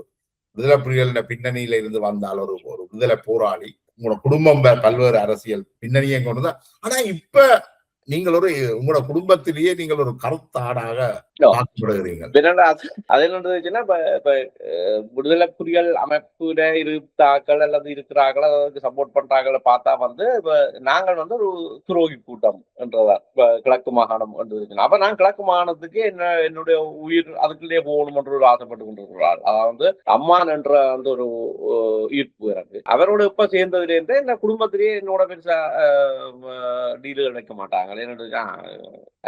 விடுதலை புலிகளின் பின்னணியில இருந்து வந்தால் ஒரு விடுதலை போராளி, உங்களோட குடும்பம் பல்வேறு அரசியல் பின்னணியை கொண்டுதான். ஆனா இப்ப நீங்கள் ஒரு உங்களோட குடும்பத்திலேயே நீங்கள் ஒரு கருத்தாடாக பார்க்கப்படுகிறீர்கள். அது என்னச்சுன்னா இப்ப விடுதலை புலிகள் அமைப்புல இருக்காக்கள் அல்லது இருக்கிறார்கள் அதற்கு சப்போர்ட் பண்றாங்கள பார்த்தா வந்து இப்ப நாங்கள் வந்து ஒரு துரோகி கூட்டம் என்றதான் இப்ப கிழக்கு மாகாணம் என்று இருக்கு. அப்ப நான் கிழக்கு மாகாணத்துக்கு என்னுடைய உயிர் அதுக்குள்ளே போகணும் என்று ஒரு ஆசைப்பட்டு கொண்டிருக்கிறார். அதாவது அம்மான் என்ற அந்த ஒரு ஈர்ப்பு எனக்கு அவரோட இப்ப சேர்ந்ததுல இருந்து இந்த குடும்பத்திலேயே என்னோட பெருசா டீலுகள் வைக்க மாட்டாங்க.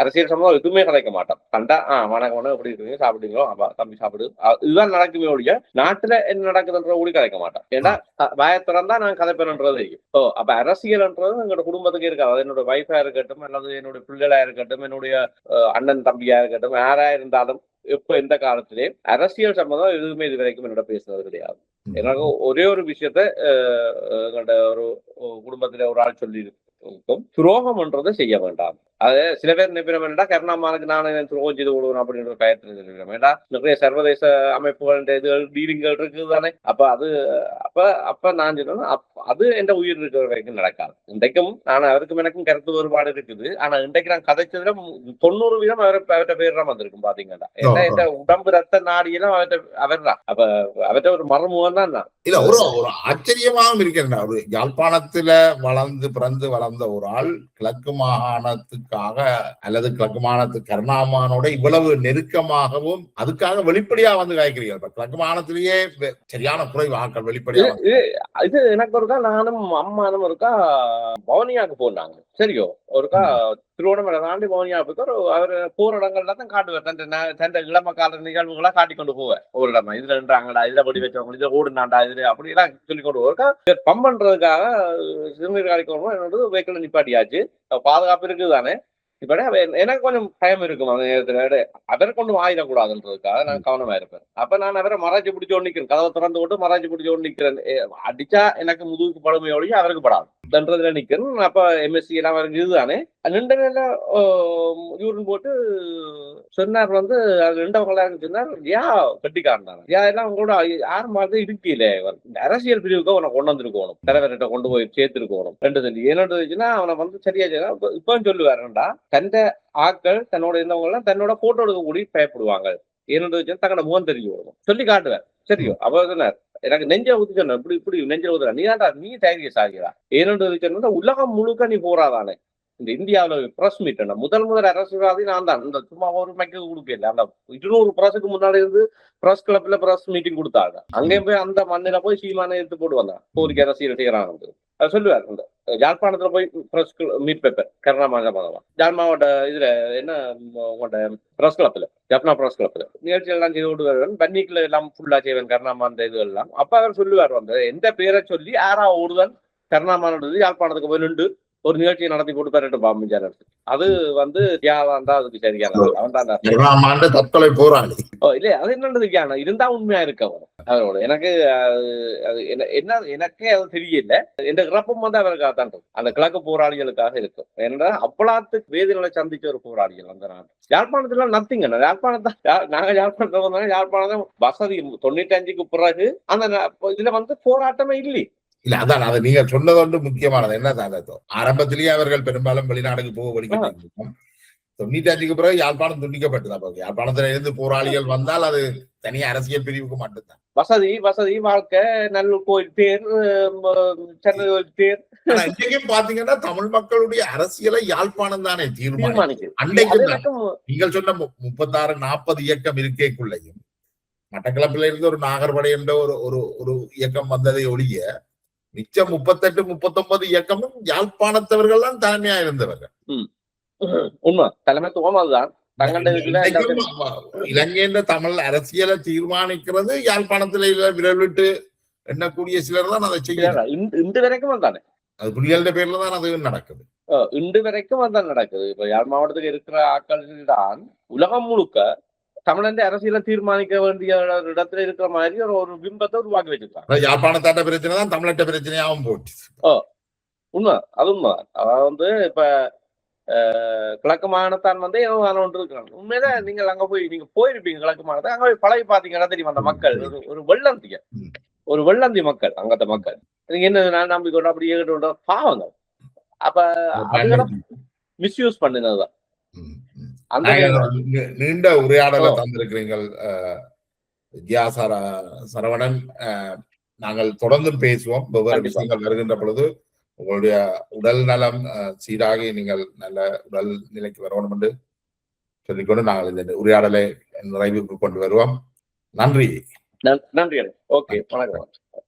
அரசியல் சம்பவம் எதுவுமே கலைக்க மாட்டோம். கண்டா வணக்கம் வணக்கம் எப்படி இருக்கீங்க சாப்பிடுங்களோ தம்பி சாப்பிடு இதுதான் நடக்குமே ஒழிய நாட்டுல என்ன நடக்குதுன்ற கூட கலைக்க மாட்டோம். ஏன்னா பயத்திறந்தா நான் கதைப்பேன்ன்றது தெரியும். அப்ப அரசியல்ன்றது எங்களோட குடும்பத்துக்கு இருக்காது. அது என்னோட வைஃபா இருக்கட்டும் அல்லது என்னோட பிள்ளைகளா இருக்கட்டும் என்னுடைய அண்ணன் தம்பியா இருக்கட்டும் யாரா இருந்தாலும் எப்ப எந்த காலத்திலேயே அரசியல் சம்பந்தம் எதுவுமே இது வரைக்கும் என்னோட பேசுறது கிடையாது. எனக்கு ஒரே ஒரு விஷயத்த எங்களோட ஒரு குடும்பத்தில ஒரு ஆள் சொல்லி துரோகம்ன்றதை செய்ய வேண்டாம். அது சில பேர் நினைப்பினா கருணாமானுக்கு நான் துரோகம் செய்து கொடுக்கணும் அப்படின்ற பயத்தில் வேண்டாம். நிறைய சர்வதேச அமைப்புகள் இதுகள் டீலிங்கள் இருக்குது தானே. அப்ப நான் சொன்னேன் அது எந்த உயிர் இருக்கிற வரைக்கும் நடக்காது. இன்றைக்கும் நான் அவருக்கும் எனக்கும் கருத்து வேறுபாடு இருக்குது. ஆனா இன்றைக்கு நான் கதைச்சதுல 90% அவர்கிட்ட பேர் தான் வந்திருக்கும் பாத்தீங்கன்னா. ஏன்னா இந்த உடம்பு ரத்த நாடியெல்லாம் அவர் தான். அப்ப அவர்கிட்ட ஒரு மரமுகம் தான் நான். இல்ல ஒரு ஆச்சரியமாகவும் இருக்கிறேன். ஒரு யாழ்ப்பாணத்துல வளர்ந்து பிறந்து வளர்ந்த ஒரு ஆள் கிழக்கு மாகாணத்துக்காக அல்லது கிழக்கு மாகாணத்து கருணாமானோட இவ்வளவு நெருக்கமாகவும் அதுக்காக வெளிப்படையா வந்து காய்க்கிறீர்கள். கிழக்கு மாகாணத்திலேயே சரியான குறைவு ஆட்கள் வெளிப்படையா. இது எனக்கு ஒருக்கா நானும் அம்மானும் ஒருக்கா பவனியாவுக்கு போனாங்க. சரியோ ஒருக்கா திருவோணமலை தாண்டி பவனியா போய் அவர் போற இடங்கள்ல தான் காட்டுவார். தன் இளம கால நிகழ்வுகளா காட்டிக்கொண்டு போவேன். ஒரு இடமா இதுல நின்றாங்கடா இதுல படி வச்சவங்க இதுல ஓடுனாண்டா இதுல அப்படி எல்லாம் சொல்லிக் கொண்டு போயிருக்கா. பம்ப் பண்றதுக்காக சிறுநீர் காலிக்கணும் என்னோட வெஹிக்கிள் நிப்பாட்டியாச்சு. பாதுகாப்பு இருக்குதானே. இப்ப எனக்கு கொஞ்சம் பயம் இருக்கும் அந்த நேரத்துல. அவரை கொண்டு ஆயிடக்கூடாதுன்றதுக்காக நான் கவனமா இருப்பேன். அப்ப நான் அவரை மராட்சி பிடிச்சோடு நிக்கிறேன். கதவை திறந்து கொண்டு மராட்சி பிடிச்சோடு நிக்கிறேன். அடிச்சா எனக்கு முதுகுக்கு படுமையோடையும் அவருக்கு படாது தன்றதுல நிக்கிறேன். அப்ப எம்எஸ்சி எல்லாம் அவருக்கு இதுதானே நின்ற நேரம் யூரின் போட்டு சொன்னார் வந்து அது ரெண்டவங்களா சொன்னார். கட்டிக்காரன் தானே எல்லாம் உங்களோட யாரும் மாதிரி இருக்கல அரசியல் பிரிவுக்கு உனக்கு கொண்டு வந்திருக்கணும். தலைவர்கிட்ட கொண்டு போய் சேர்த்திருக்கணும் ரெண்டு சொல்லி என்னதுன்னா அவனை வந்து சரியா இப்ப சொல்லுவாருண்டா தந்த ஆட்கள் தன்னோட இருந்தவங்க எல்லாம் தன்னோட போட்டோ எடுக்க கூடி பயப்படுவாங்க. ஏன்னு தங்களோட முகம் தெரிஞ்சு வரும் சொல்லி காட்டுவார். சரியோ அவர் சொன்னார் எனக்கு நெஞ்ச ஊத்தி சொன்ன இப்படி இப்படி நெஞ்ச ஊத்துறா நீ தைரிய சாகிறா ஏன்னு உலகம் முழுக்க நீ போறாதானே. இந்த இந்தியாவில பிரஸ் மீட் முதல் அரசியல்வாதி நான் தான். இந்த சும்மா ஒரு மைக்கு கொடுக்கல அந்த 200 பிரஸுக்கு முன்னாடி இருந்து பிரஸ் கிளப்ல பிரஸ் மீட்டிங் கொடுத்தாங்க. அங்கேயும் போய் அந்த மண்ணில போய் சீமான எடுத்து போட்டு வந்தான் கோரிக்கை அரசியல் செய்யறாங்க. அது சொல்லுவார். இந்த யாழ்ப்பாணத்துல போய் பிரஸ் மீட் பேப்பர் கருணாமாவட்டம் யாழ் மாவட்ட இதுல என்ன உங்களோட பிரஸ் கிளப்ல ஜப்னா பிரஸ் கிளப்ல நிகழ்ச்சி எல்லாம் செய்து கொண்டு வருவேன். பன்னிக்குல எல்லாம் ஃபுல்லா செய்வேன் கருணாமான இது எல்லாம். அப்ப அவர் சொல்லுவார் வந்து எந்த பேரை சொல்லி யாரா ஒருவன் கருணாமானது யாழ்ப்பாணத்துக்கு போய் நின்று ஒரு நிகழ்ச்சியை நடத்தி போட்டு பெறட்டு பாமிஞ்சார். அது வந்து அதுக்கு சரியான தற்கொலை போராளி இல்ல அது என்னது இருந்தா உண்மையா இருக்க அவரோட எனக்கு என்ன எனக்கே அது தெரியல. எந்த இறப்பும் வந்து அவருக்காகத்தான் அந்த கிழக்கு போராளிகளுக்காக இருக்கும். ஏன்னா அப்பலாத்துக்கு வேதிகளை சந்திச்ச ஒரு போராளிகள் அந்த நாடு. யாழ்ப்பாணத்துல நத்திங்க நாங்க யாழ்ப்பாணத்துல வந்தாங்க. யாழ்ப்பாணம் வசதி 95க்கு பிறகு அந்த இதுல வந்து போராட்டமே இல்லை. இல்ல அதான் அதை நீங்க சொன்னது ஒன்று முக்கியமானது. என்ன ஆரம்பத்திலேயே அவர்கள் பெரும்பாலும் வெளிநாடுக்கு போக வலிக்கிட்டு 95க்கு பிறகு யாழ்ப்பாணம் துண்டிக்கப்பட்டது. யாழ்ப்பாணத்துல இருந்து போராளிகள் வந்தால் அது தனியா அரசியல் பிரிவுக்கு மட்டும்தான். வசதி வாழ்க்கை நல்ல கோயில் பேர் சென்னை பேர். இன்னைக்கும் பாத்தீங்கன்னா தமிழ் மக்களுடைய அரசியலை யாழ்ப்பாணம் தானே தீர்மானிக்கும். அன்றைக்கு நீங்கள் சொன்ன 36-40 இயக்கம் இருக்கைக்குள்ளையும் மட்டக்களப்பில இருந்து ஒரு நாகர்படை என்ற ஒரு இயக்கம் வந்ததை ஒழிய மிச்சம் 38-39 இயக்கமும் யாழ்ப்பாணத்தவர்கள் தான் தலைமையா இருந்தவர்கள். உண்மை தலைமைத்துவம் அதுதான். இலங்கையின் தமிழ் அரசியலை தீர்மானிக்கிறது யாழ்ப்பாணத்தில விரல் விட்டு எண்ணக்கூடிய சிலர் தான் அதை செய்யறாங்க. இன்று வரைக்கும் தானே அது புலிகளுடைய பேர்ல தான் அது நடக்குது. இன்று வரைக்கும் அதான் நடக்குது. இப்ப யாழ் மாவட்டத்துக்கு இருக்கிற ஆட்கள் தான் உலகம் முழுக்க தமிழ் அரசியலை தீர்மானிக்க வேண்டிய இடத்துல இருக்கிற மாதிரி ஒரு பிம்பத்தை உருவாக்கி வச்சிருக்காங்க. யாழ்ப்பாணத்தாட்ட பிரச்சனை தான் தமிழ்நாட்ட பிரச்சனையாகவும் போட்டு. உண்மை அது உண்மை. அதாவது வந்து இப்ப கிழக்கு மாகாணத்தான் வந்து ஏதோ ஒன்று இருக்காங்க. உண்மையில நீங்கள் அங்க போய் நீங்க போயிருப்பீங்க கிழக்கு மாகாணத்தை. அங்க போய் பழகி பாத்தீங்கன்னா தெரியும் அந்த மக்கள் ஒரு வெள்ளந்தி மக்கள் அங்கத்த மக்கள். நீங்க என்ன நம்பிக்கொண்டு அப்படி ஏகிட்டு பாவங்க. அப்ப மிஸ்யூஸ் பண்ணினதுதான். ம், ம். அந்த நாங்கள் நேரம் நீண்ட உரையாடலை ஓ, தந்திருக்கிறீர்கள் சரவணன். நாங்கள் தொடர்ந்து பேசுவோம். வெவ்வேறு கண்டிப்பா. விஷயங்கள் வருகின்ற பொழுது உங்களுடைய உடல் நலம் சீராகி நீங்கள் நல்ல உடல் நிலைக்கு வரணும் என்று சொல்லிக்கொண்டு நாங்கள் இந்த உரையாடலை நிறைவுக்கு கொண்டு வருவோம். நன்றி. நன்றி. ஓகே, வணக்கம்.